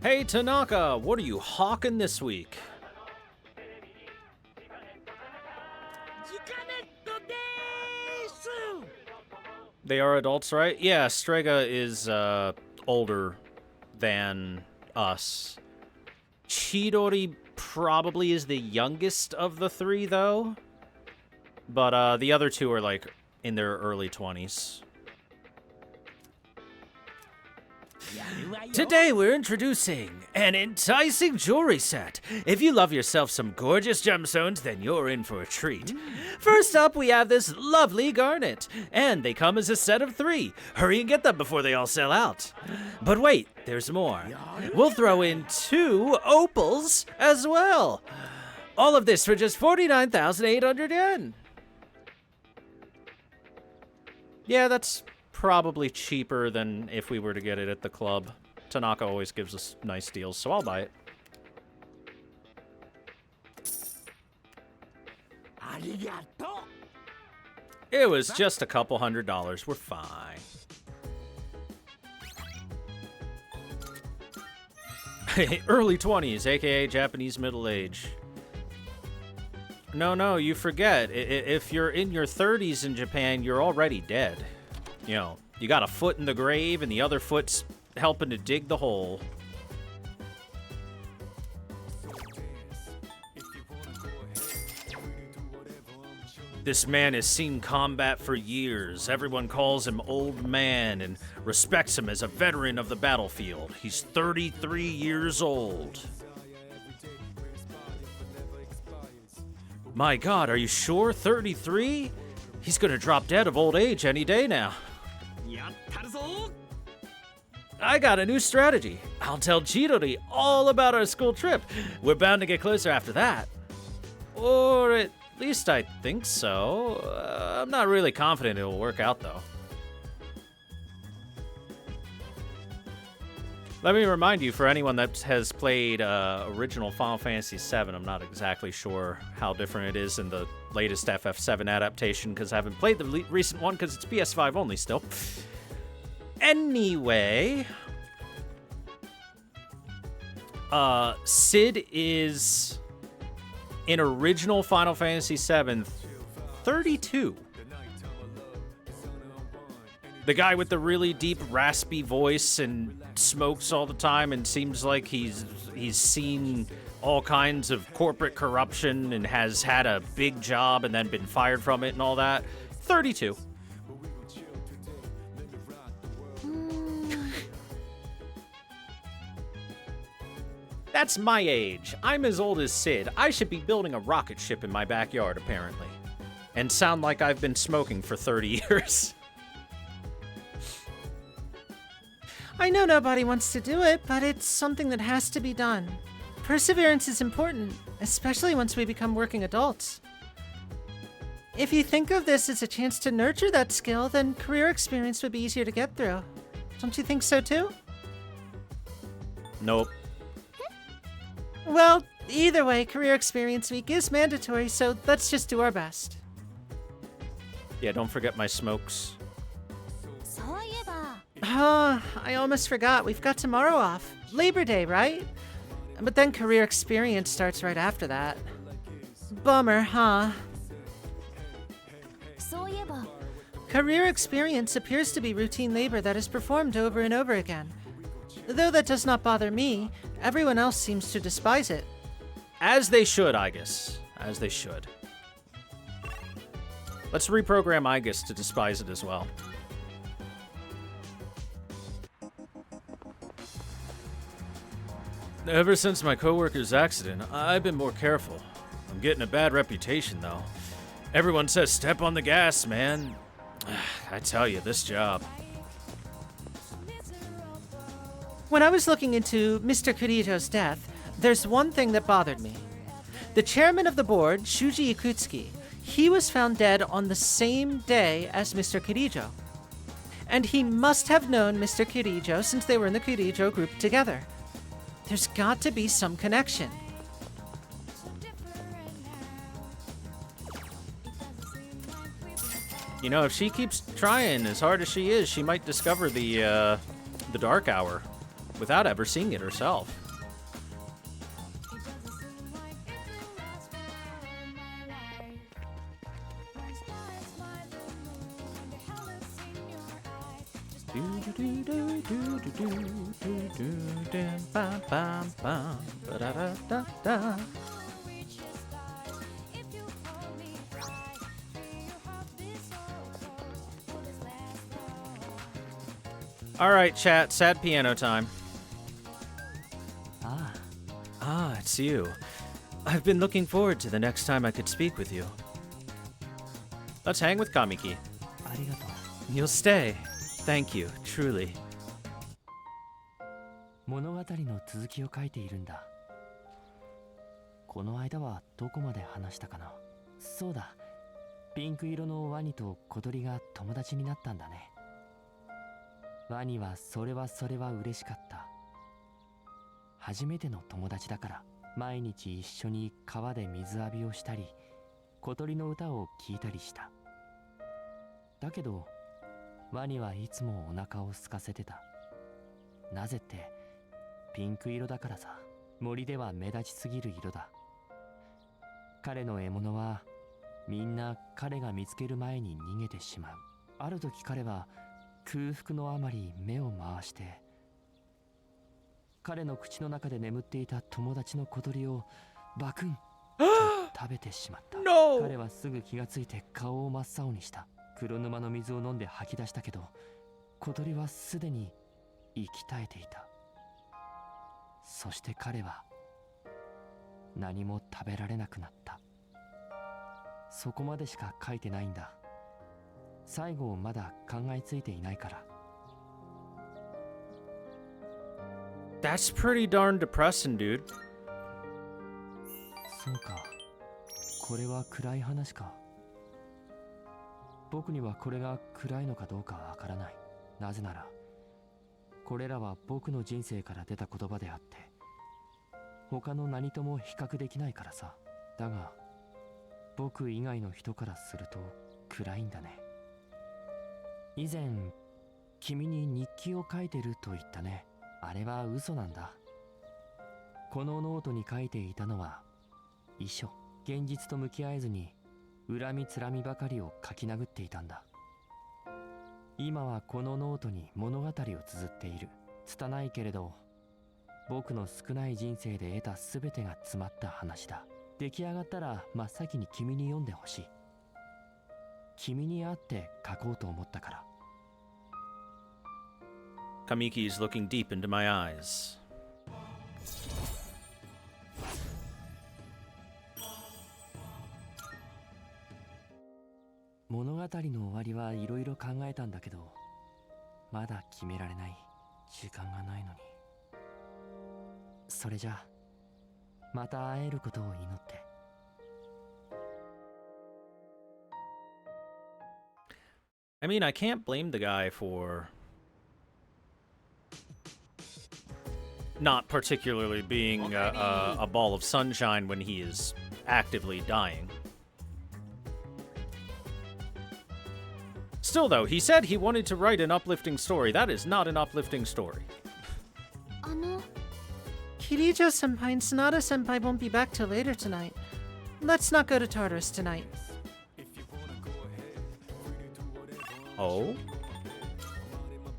Hey Tanaka, what are you hawking this week? They are adults, right? Yeah, Strega is older than us. Chidori probably is the youngest of the three, though. But the other two are, like, in their early 20s. Today we're introducing an enticing jewelry set. If you love yourself some gorgeous gemstones, then you're in for a treat. First up, we have this lovely garnet, and they come as a set of 3. Hurry and get them before they all sell out. But wait, there's more. We'll throw in 2 opals as well. All of this for just 49,800 yen. Yeah, that's probably cheaper than if we were to get it at the club. Tanaka always gives us nice deals, so I'll buy it. It was just a couple $100. We're fine. Early 20s, aka Japanese middle age. No, you forget. If you're in your 30s in Japan, you're already dead. You know, you got a foot in the grave and the other foot's helping to dig the hole. This man has seen combat for years. Everyone calls him Old Man and respects him as a veteran of the battlefield. He's 33 years old. My God, are you sure? 33? He's gonna drop dead of old age any day now. I got a new strategy. I'll tell Chidori all about our school trip. We're bound to get closer after that. Or at least I think so. I'm not really confident it'll work out, though. Let me remind you, for anyone that has played original Final Fantasy VII, I'm not exactly sure how different it is in the latest FF7 adaptation, because I haven't played the recent one, because it's PS5 only still. Anyway, Sid is, in original Final Fantasy VII, 32. The guy with the really deep, raspy voice and smokes all the time and seems like he's seen all kinds of corporate corruption and has had a big job and then been fired from it and all that. 32. That's my age. I'm as old as Sid. I should be building a rocket ship in my backyard, apparently. And sound like I've been smoking for 30 years. I know nobody wants to do it, but it's something that has to be done. Perseverance is important, especially once we become working adults. If you think of this as a chance to nurture that skill, then career experience would be easier to get through. Don't you think so too? Nope. Well, either way, Career Experience Week is mandatory, so let's just do our best. Yeah, don't forget my smokes. I almost forgot. We've got tomorrow off. Labor Day, right? But then Career Experience starts right after that. Bummer, huh? Career Experience appears to be routine labor that is performed over and over again. Though that does not bother me, everyone else seems to despise it. As they should, Igus. As they should. Let's reprogram Igus to despise it as well. Ever since my coworker's accident, I've been more careful. I'm getting a bad reputation, though. Everyone says step on the gas, man. I tell you, this job. When I was looking into Mr. Kirijo's death, there's one thing that bothered me. The chairman of the board, Shuji Ikutsuki, he was found dead on the same day as Mr. Kirijo. And he must have known Mr. Kirijo since they were in the Kirijo group together. There's got to be some connection. You know, if she keeps trying as hard as she is, she might discover the Dark Hour without ever seeing it herself. All right, chat. Sad piano time. Ah, it's you. I've been looking forward to the next time I could speak with you. Let's hang with Kamiki. You'll stay. Thank you, truly. 物語の続きを書いているんだ。この間はどこまで話したかな。そうだ。ピンク色のワニと小鳥が友達になったんだね。ワニはそれは嬉しかった。初めての友達だから毎日一緒に川で水浴びをしたり、小鳥の歌を聴いたりした。だけどワニはいつもお腹を空かせてた。なぜってピンク色だからさ。森では目立ちすぎる色だ。彼の獲物はみんな彼が見つける前に逃げてしまう。ある時彼は空腹のあまり目を回して、彼の口の中で眠っていた友達の小鳥をバクンと食べてしまった。No! 彼はすぐ気がついて顔を真っ青にした。黒沼の水を飲んで吐き出したけど、小鳥はすでに息絶えていた。そして彼は何も食べられなくなった。そこまでしか書いてないんだ。最後をまだ考えついていないから。That's pretty darn depressing, dude. そうか。これは暗い話か。僕にはこれが暗いのかどうかわからない。なぜなら、これらは僕の人生から出た言葉であって、他の何とも比較できないからさ。だが、僕以外の人からすると暗いんだね。以前、君に日記を書いてると言ったね。あれは嘘なんだ。このノートに書いていたのは遺書。現実と向き合えずに恨みつらみばかりを書き殴っていたんだ。今はこのノートに物語を綴っている。拙いけれど僕の少ない人生で得た全てが詰まった話だ。出来上がったら真っ先に君に読んでほしい。君に会って書こうと思ったから。Kamiki is looking deep into my eyes. 物語の終わりはいろいろ考えたんだけど、まだ決められない。時間がないのに。それじゃあまた会えることを祈って。I mean, I can't blame the guy for not particularly being a ball of sunshine when he is actively dying. Still, though, he said he wanted to write an uplifting story. That is not an uplifting story. Kirijo-senpai and Sanada-senpai won't be back till later tonight. Let's not go to Tartarus tonight. Oh?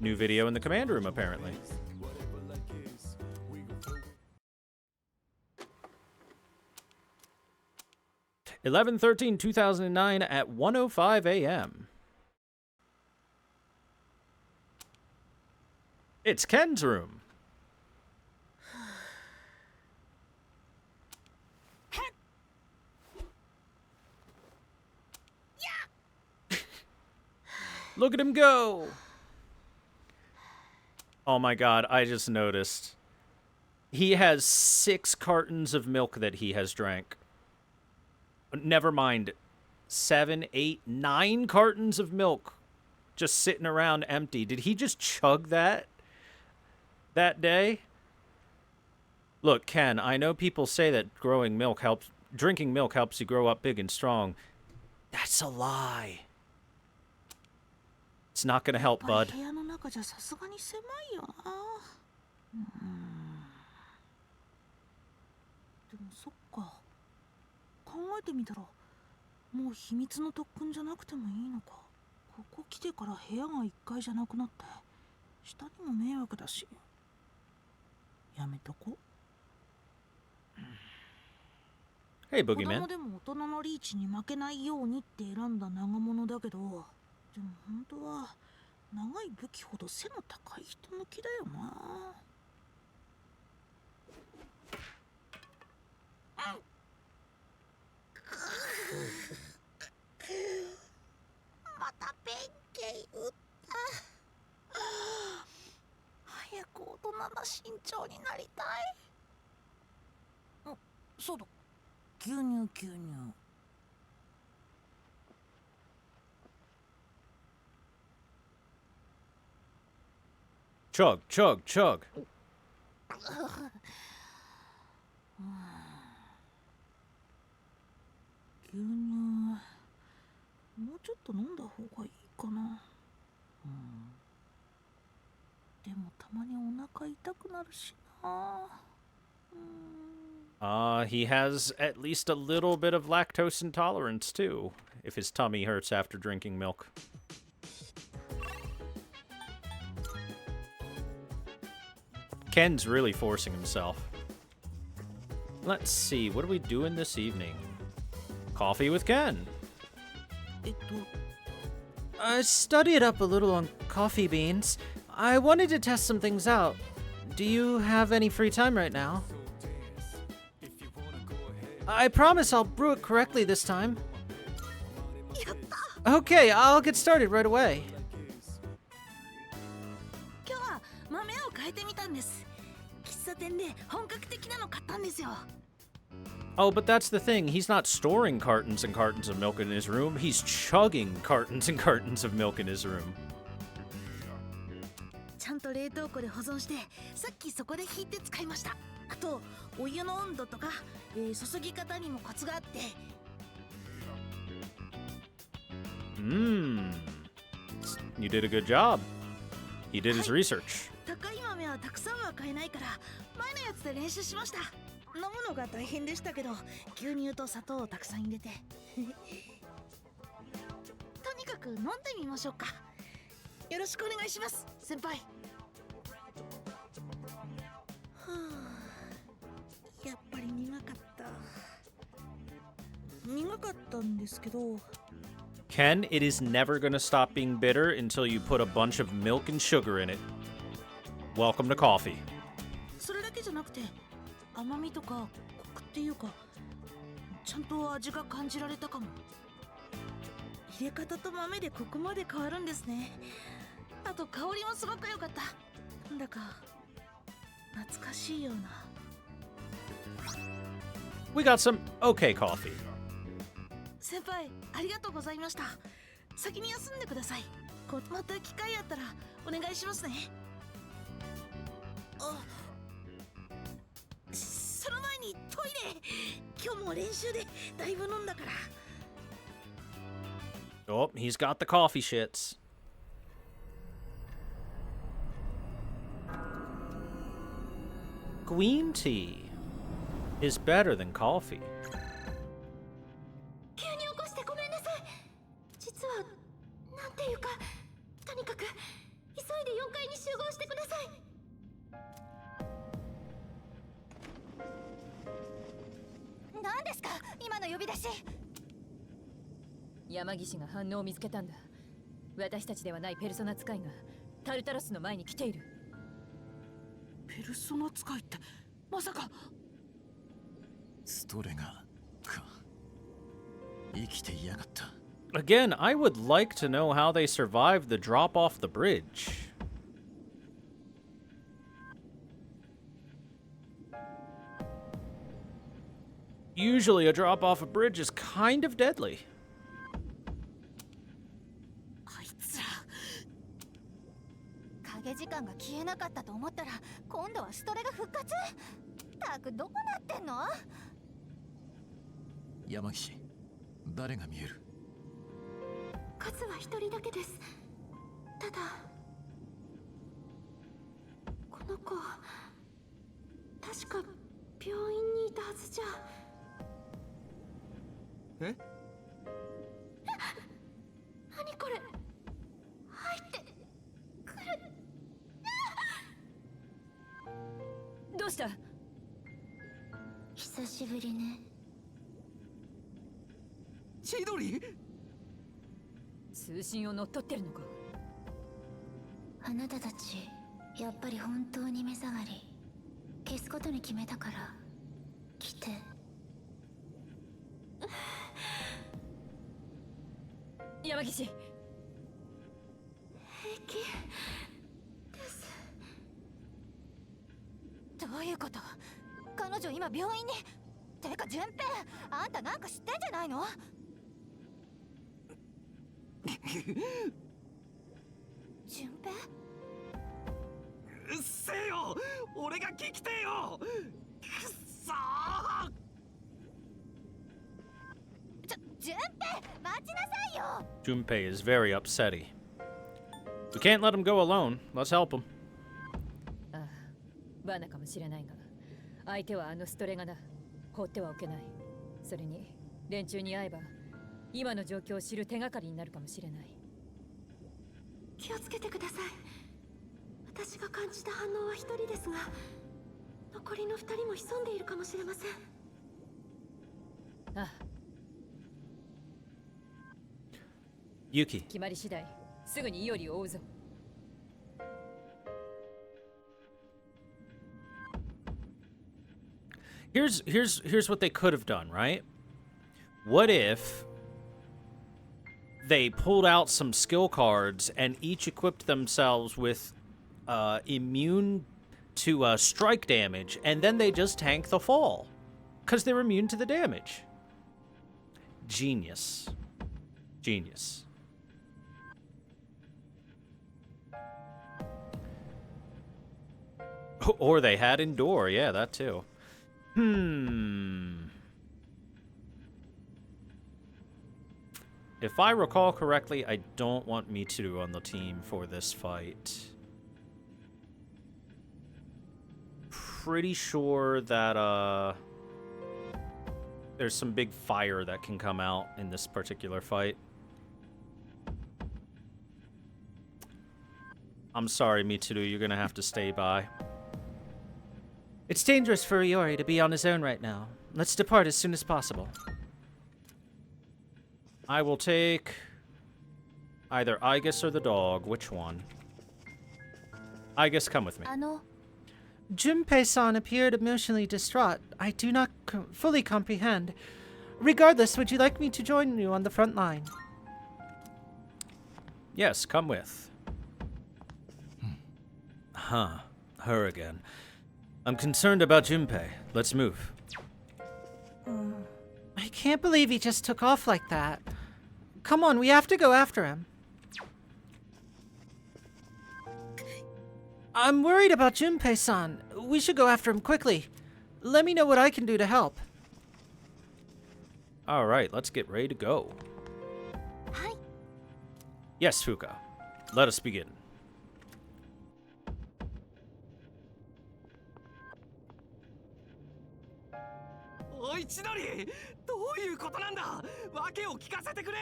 New video in the command room, apparently. (11/13/2009) at 1:05 a.m. It's Ken's room. Look at him go! Oh my god, I just noticed. He has 6 cartons of milk that he has drank. Never mind. 7, 8, 9 cartons of milk just sitting around empty. Did he just chug that day? Look, Ken, I know people say that drinking milk helps you grow up big and strong. That's a lie. It's not gonna help, bud. 部屋の中じゃさすがに狭いよな。でもそっか。考えてみたら、もう秘密の特訓じゃなくてもいいのか。ここ来てから部屋が1階じゃなくなって、下にも迷惑だし。やめとこ。Hey, 子 Boogeyman. 供でも大人のリーチに負けないようにって選んだ長物だけど。でも本当は長い武器ほど背の高い人向きだよな。また弁慶打った。早く大人な身長になりたい。そうだ、牛乳。Chug, chug, chug. 牛乳もうちょっと飲んだ方がいいかな。でもたまにお腹痛くなるしな。He has at least a little bit of lactose intolerance, too, if his tummy hurts after drinking milk. Ken's really forcing himself. Let's see, what are we doing this evening? Coffee with Ken. I studied up a little on coffee beans. I wanted to test some things out. Do you have any free time right now? I promise I'll brew it correctly this time. Okay, I'll get started right away. 今日は豆を変えてみたんです。喫茶店で本格的なの買ったんですよ。Oh, but that's the thing. He's not storing cartons and cartons of milk in his room. He's chugging cartons and cartons of milk in his room. ちゃんと冷凍庫で保存して、さっきそこで引いて使いました。あと、お湯の温度とか、注ぎ方にもコツがあって。You did a good job. He did his research. 高い豆はたくさんは買えないから、前のやつで練習しました。飲むのが大変でしたけど、牛乳と砂糖をたくさん入れて。とにかく飲んでみましょうか。よろしくお願いします、先輩。やっぱり苦かった。苦かったんですけど。Ken, it is never going to stop being bitter until you put a bunch of milk and sugar in it. Welcome to coffee. それだけじゃなくて、甘みとかコクっていうか、ちゃんと味が感じられたかも。入れ方と豆でここまで変わるんですね。あと香りもすごく良かった。なんだか懐かしいような。 We got some okay coffee. 先輩ありがとうございました。先に休んでください。また機会あったらお願いしますね。その前にトイレ。今日も練習でだいぶ飲んだから。 Oh, he's got the coffee shits. Green tea is better than coffee. 急に起こしてごめんなさい。実はなんていうか、とにかく急いで4階に集合してください。何ですか今の呼び出し。山岸が反応を見つけたんだ。私たちではないペルソナ使いがタルタロスの前に来ている。ペルソナ使いってまさか。ストレガか。生きていやがった。 Again, I would like to know how they survived the drop off the bridge. Usually a drop off a bridge is kind of deadly. あいつら。影時間が消えなかったと思ったら今度はストレが復活。たくどこなってんの。山岸、誰が見える？数は一人だけです。ただこの子確か病院にいたはずじゃ。え？何これ。入ってくる。どうした？久しぶりね。千鳥？通信を乗っ取ってるのか。あなたたちやっぱり本当に目障り。消すことに決めたから来て。山岸。平気です。どういうこと。彼女今病院に。てか順平、あんたなんか知ってんじゃないの。順平？うっせえよ。俺が聞きてえよ。くっそー。順平、待ちなさいよ。 Junpei is very upsetty. We can't let him go alone. Let's help him. ああ、罠かもしれないが、相手はあのストレガだ。放ってはおけない。それに連中に会えば今の状況を知る手がかりになるかもしれない。気をつけてください。私が感じた反応は一人ですが、残りの二人も潜んでいるかもしれません。ああ。Yuki. 決まり次第すぐにイオリを追うぞ。Here's what they could have done, right? What if they pulled out some skill cards and each equipped themselves with immune to strike damage, and then they just tank the fall because they're immune to the damage. Genius. Genius. Or they had Endure, yeah, that too. If I recall correctly, I don't want Mitsuru on the team for this fight. Pretty sure that, there's some big fire that can come out in this particular fight. I'm sorry, Mitsuru, you're gonna have to stay by. It's dangerous for Iori to be on his own right now. Let's depart as soon as possible. I will take either Igus or the dog. Which one? Igus, come with me. Junpei-san appeared emotionally distraught. I do not fully comprehend. Regardless, would you like me to join you on the front line? Yes, come with. Huh. Her again. I'm concerned about Junpei. Let's move. I can't believe he just took off like that. Come on, we have to go after him. I'm worried about Junpei-san. We should go after him quickly. Let me know what I can do to help. All right, let's get ready to go. Hi. Yes, Fuka. Let us begin.おい千鳥、どういうことなんだ。訳を聞かせてくれ。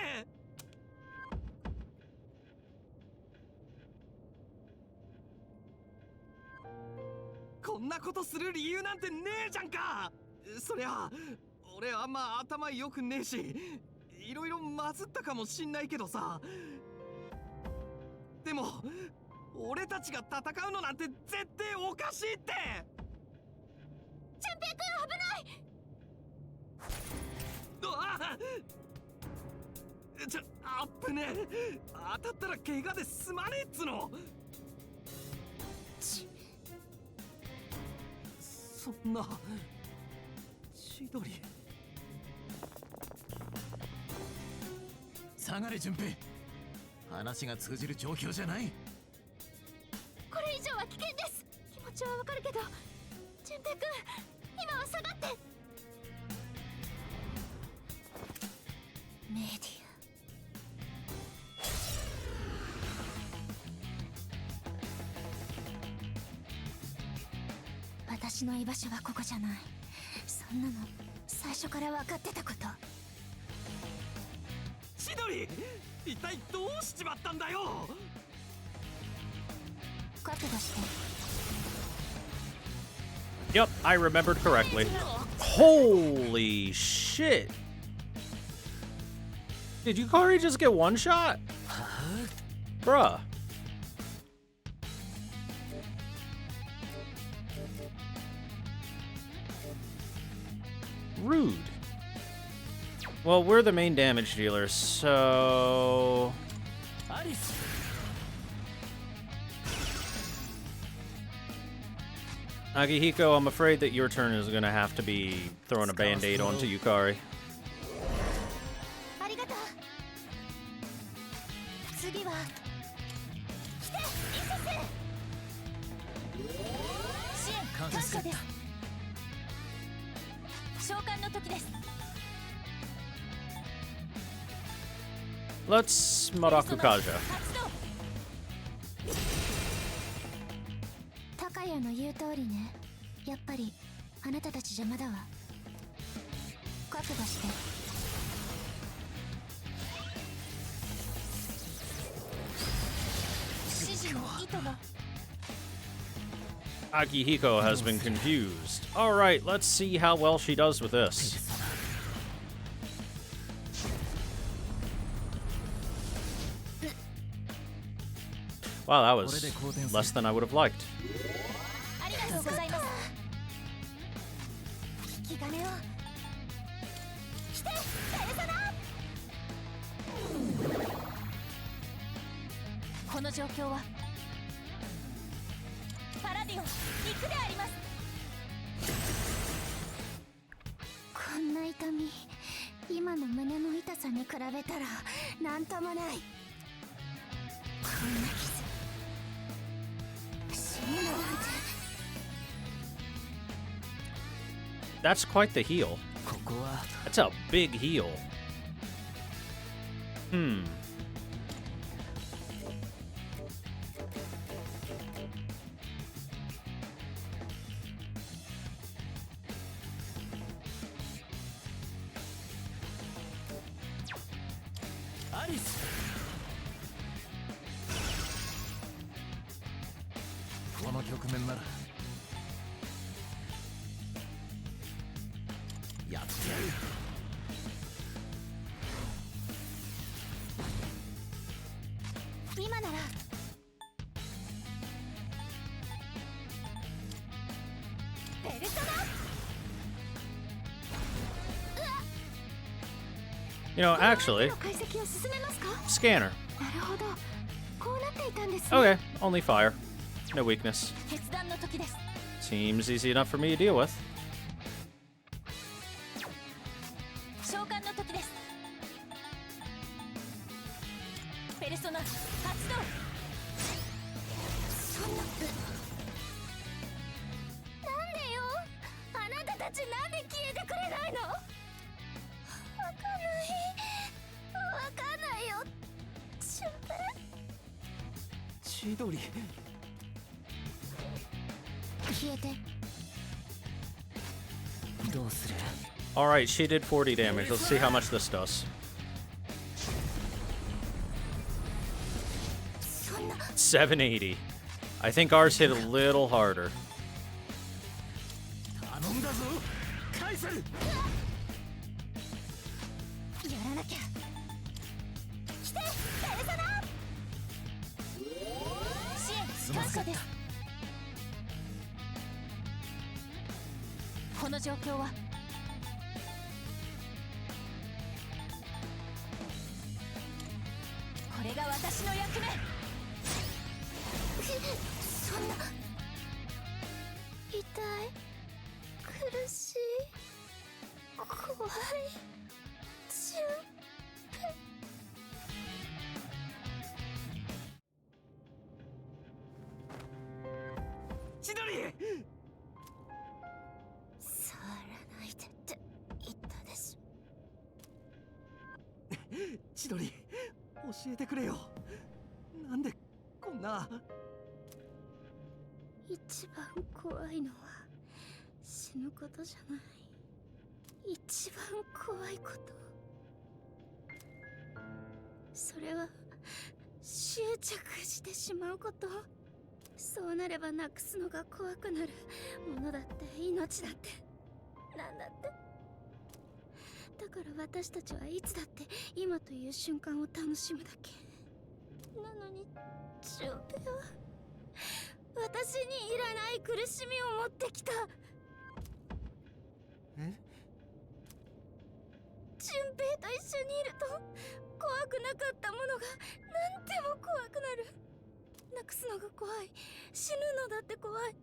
こんなことする理由なんてねえじゃんか。そりゃ俺あんま頭良くねえし、いろいろまずったかもしんないけどさ。でも俺たちが戦うのなんて絶対おかしいって。純平くん危ない。あっぶねえ。当たったら怪我で済まねえっつの。そんな千鳥。下がれ順平。話が通じる状況じゃない。これ以上は危険です。気持ちはわかるけど、純平くん今は下がって。メディア。私の居場所はここじゃない。そんなの最初から分かってたこと。千鳥、一体どうしちまったんだよ。覚悟して。 Yep, I remembered correctly. Holy shit! Did Yukari just get one shot? Bruh. Rude. Well, we're the main damage dealers, so... Agihiko, I'm afraid that your turn is gonna have to be throwing a band-aid onto Yukari. Let's Maraku Kaja. 高谷の言う通りね。やっぱりあなたたち邪魔だわ。覚悟して。指示の意図が。Akihiko has been confused. Alright, let's see how well she does with this. Wow, that was less than I would have liked. ありがとうございます。引き金をして返さな。この状況はパラディオン、行くであります。こんな痛み、今の胸の痛さに比べたらなんともない。こんな傷。That's quite the heal. That's a big heal. Alice. この局面ならやってやる。今ならペルソナ。 You know, actually, 解析を進めますか。 scanner. なるほど。いたんです。 Okay, only fire. No weakness. 決断の時です。 Seems easy enough for me to deal with. 召喚の時です。ペルソナ発動。そんな。なんでよ。あなたたちなんで消えてくれないの。わかんない。わかんないよ。俊平。千鳥。消えて。どうする？ Alright, she did 40 damage. Let's see how much this does. 780. I think ours hit a little harder. 頼んだぞカイセル。やらなきゃ。来てペルソナ。支援感謝です。この状況は。これが私の役目。そんな。痛い、苦しい、怖い。俊平。千鳥。触らないでって言ったでしょ。千鳥、教えてくれよ。なんでこんな。一番怖いのは死ぬことじゃない。一番怖いこと。それは執着してしまうこと。そうなればなくすのが怖くなる。ものだって命だってなんだって。だから私たちはいつだって今という瞬間を楽しむだけ。なのに純平は私にいらない苦しみを持ってきた。え？純平と一緒にいると怖くなかったものが何でも怖くなる。なくすのが怖い。死ぬのだって怖い。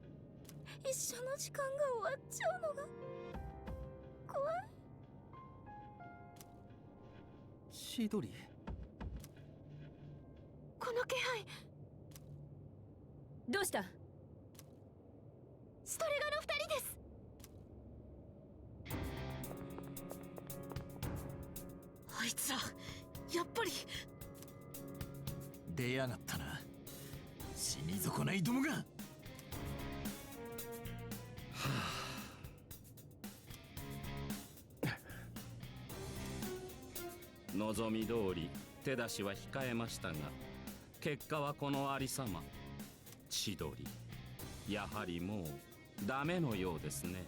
一緒の時間が終わっちゃうのが怖い。千鳥。この気配。どうした？ストレガの二人です。あいつらやっぱり出やがったな死に損ないどもが。望み通り手出しは控えましたが、結果はこのありさま。千鳥、やはりもうダメのようですね。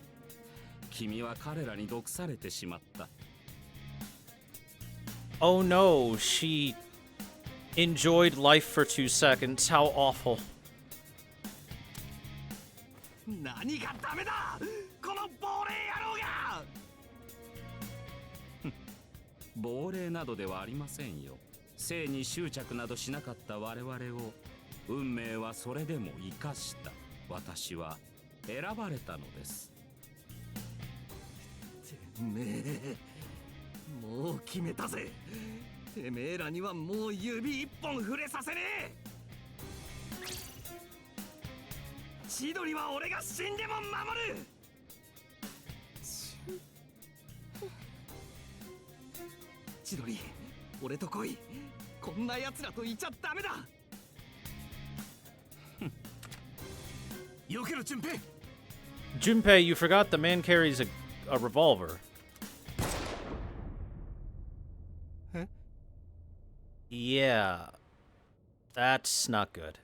君は彼らに毒されてしまった。Oh no, she enjoyed life for 2 seconds. How awful. 何がダメだこの亡霊野郎が。亡霊などではありませんよ。生に執着などしなかった我々を運命はそれでも生かした。私は選ばれたのです。てめえ、もう決めたぜ。てめえらにはもう指一本触れさせねえ。千鳥は俺が死んでも守る。千鳥、俺と来い。こんな奴らといちゃダメだ。避けろ順平。Junpei, you forgot the man carries a revolver. Huh? Yeah. That's not good.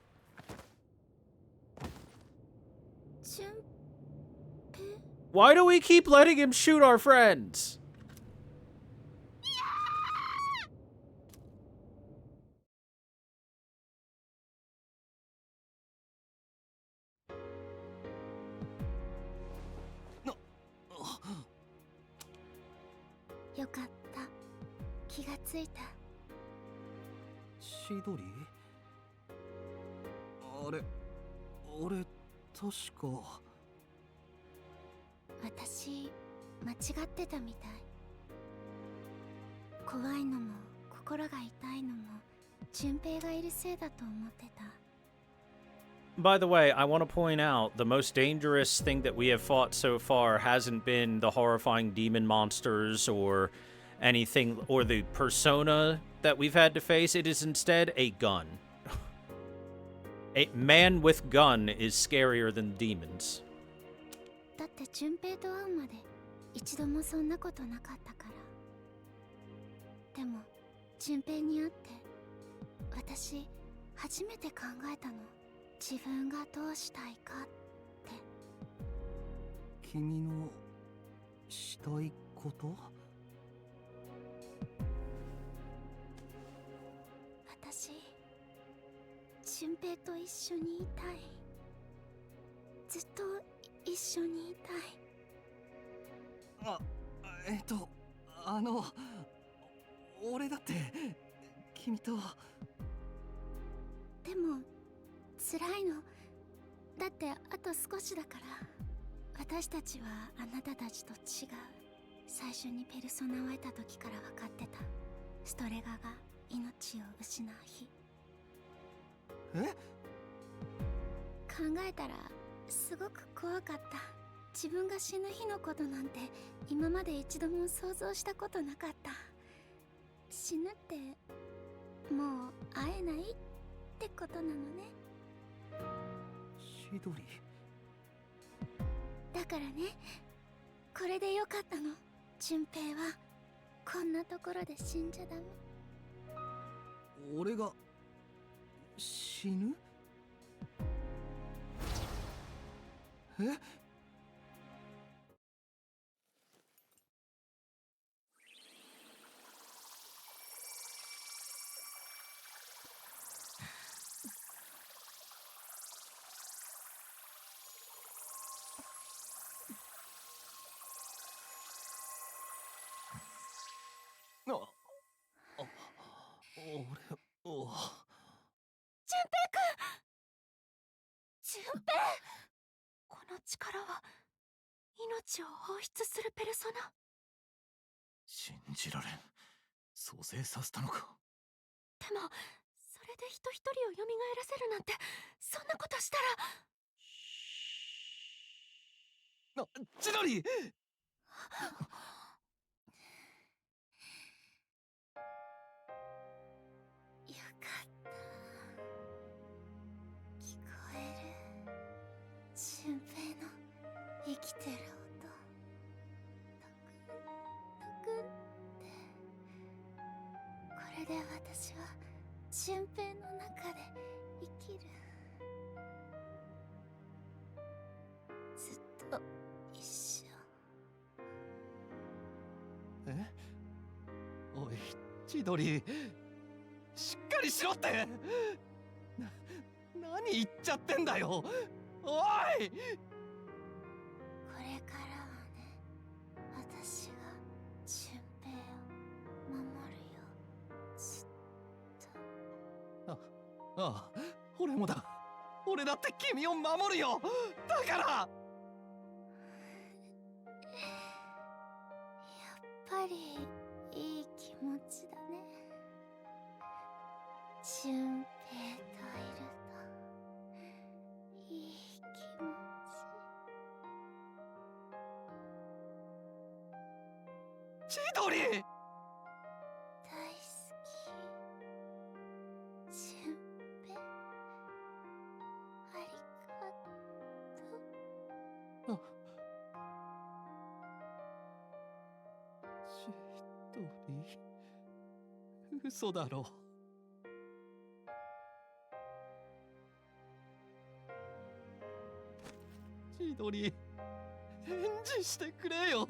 Why do we keep letting him shoot our friends? No. よかった。気がついた。千鳥？あれ、俺確か私間違ってたみたい。怖いのも心が痛いのも純平がいるせいだと思ってた。 By the way, I want to point out the most dangerous thing that we have fought so far hasn't been the horrifying demon monsters or anything, or the persona that we've had to face. It is instead a gun. A man with gun is scarier than demons. だって純平と会うまで一度もそんなことなかったから。でも純平に会って私初めて考えたの。自分がどうしたいかって。君のしたいこと？私純平と一緒にいたい。ずっと一緒にいたい。俺だって君と。でも辛いの。だってあと少しだから。私たちはあなたたちと違う。最初にペルソナを得た時から分かってた。ストレガが命を失う日。考えたらすごく怖かった。自分が死ぬ日のことなんて今まで一度も想像したことなかった。死ぬってもう会えないってことなのね。千鳥。だからね、これでよかったの。純平はこんなところで死んじゃダメ。俺が死ぬ？え？純平くん！純平！この力は命を放出するペルソナ。信じられん。蘇生させたのか。でもそれで人一人を蘇らせるなんて、そんなことしたら。千鳥！よかった。聞こえる？純平の生きてる音。トクントクンって。これで私は純平の中で生きる。ずっと一緒。おい、千鳥、しっかりしろって。何言っちゃってんだよ。おい！これからはね、私が純平を守るよ。ずっと。ああ、俺もだ。俺だって君を守るよ。だから。やっぱりいい気持ちだね。純平といるといい気持ち。千鳥！大好き。純平、ありがとう。千鳥？嘘だろ。千鳥、返事してくれよ。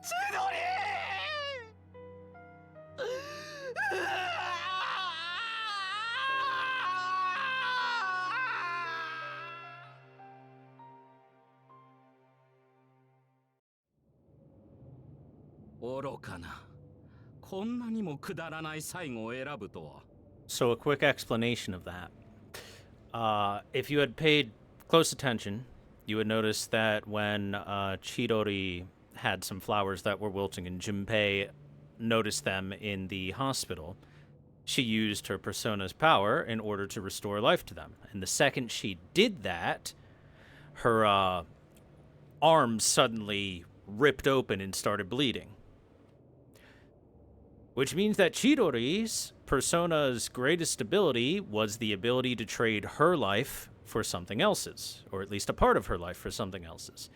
千鳥！愚かな。こんなにもくだらない最後を選ぶとは。So a quick explanation of that. If you had paid close attention, you would notice that when Chidori had some flowers that were wilting and Junpei noticed them in the hospital, she used her persona's power in order to restore life to them. And the second she did that, her arms suddenly ripped open and started bleeding. Which means that Chidori's persona's greatest ability was the ability to trade her life for something else's, or at least a part of her life for something else's.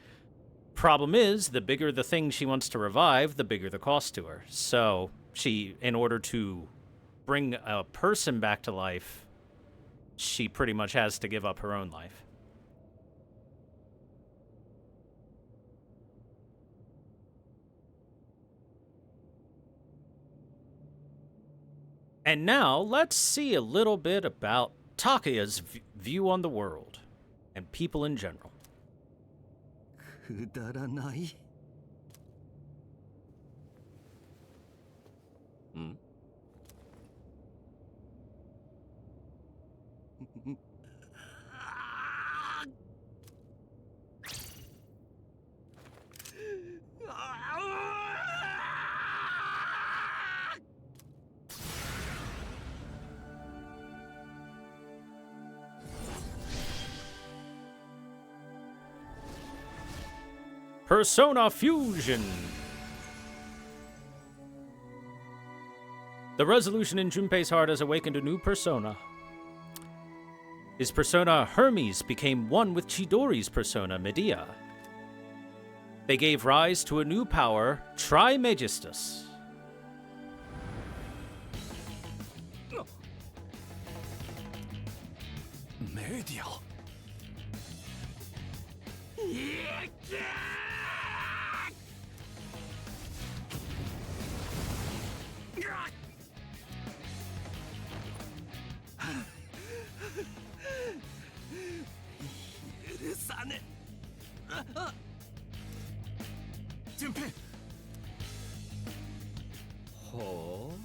Problem is, the bigger the thing she wants to revive, the bigger the cost to her. So she, in order to bring a person back to life, she pretty much has to give up her own life. And now, let's see a little bit about Takeya's view on the world, and people in general. くだらない。ん？Persona Fusion! The resolution in Junpei's heart has awakened a new persona. His persona, Hermes, became one with Chidori's persona, Medea. They gave rise to a new power, Trimegistus. Medea. Junpei! ほう、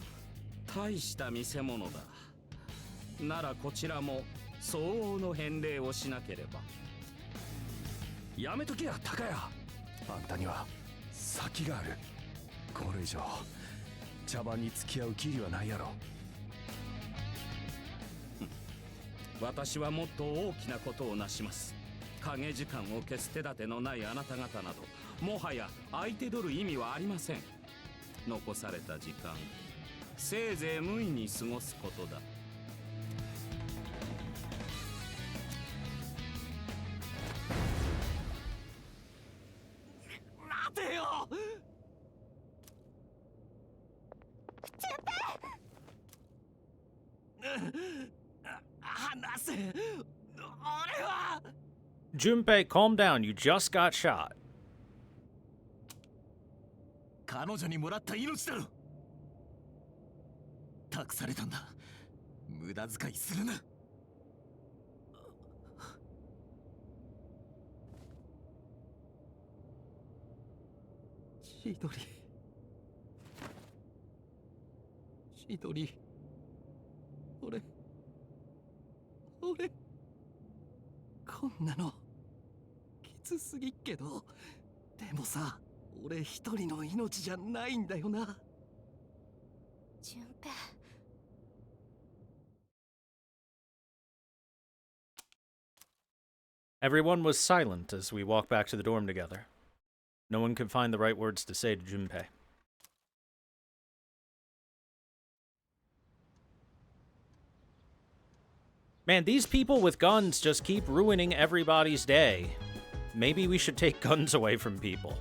大した見せ物だ。ならこちらも相応の返礼をしなければ。やめときや、高谷。あんたには先がある。これ以上茶番に付き合う義理はないやろ。私はもっと大きなことをなします。影時間を消す手立てのないあなた方など、もはや相手取る意味はありません。残された時間、せいぜい無意に過ごすことだ。待てよ。話せ。俺は。Junpei, calm down. You just got shot. 彼女にもらった命だろ。託されたんだ。無駄遣いするな。シドリ。シドリ。俺。こんなのきつすぎっけど、でもさ、俺一人の命じゃないんだよな。順平。Everyone was silent as we walked back to the dorm together. No one could find the right words to say to Junpei. Man, these people with guns just keep ruining everybody's day. Maybe we should take guns away from people.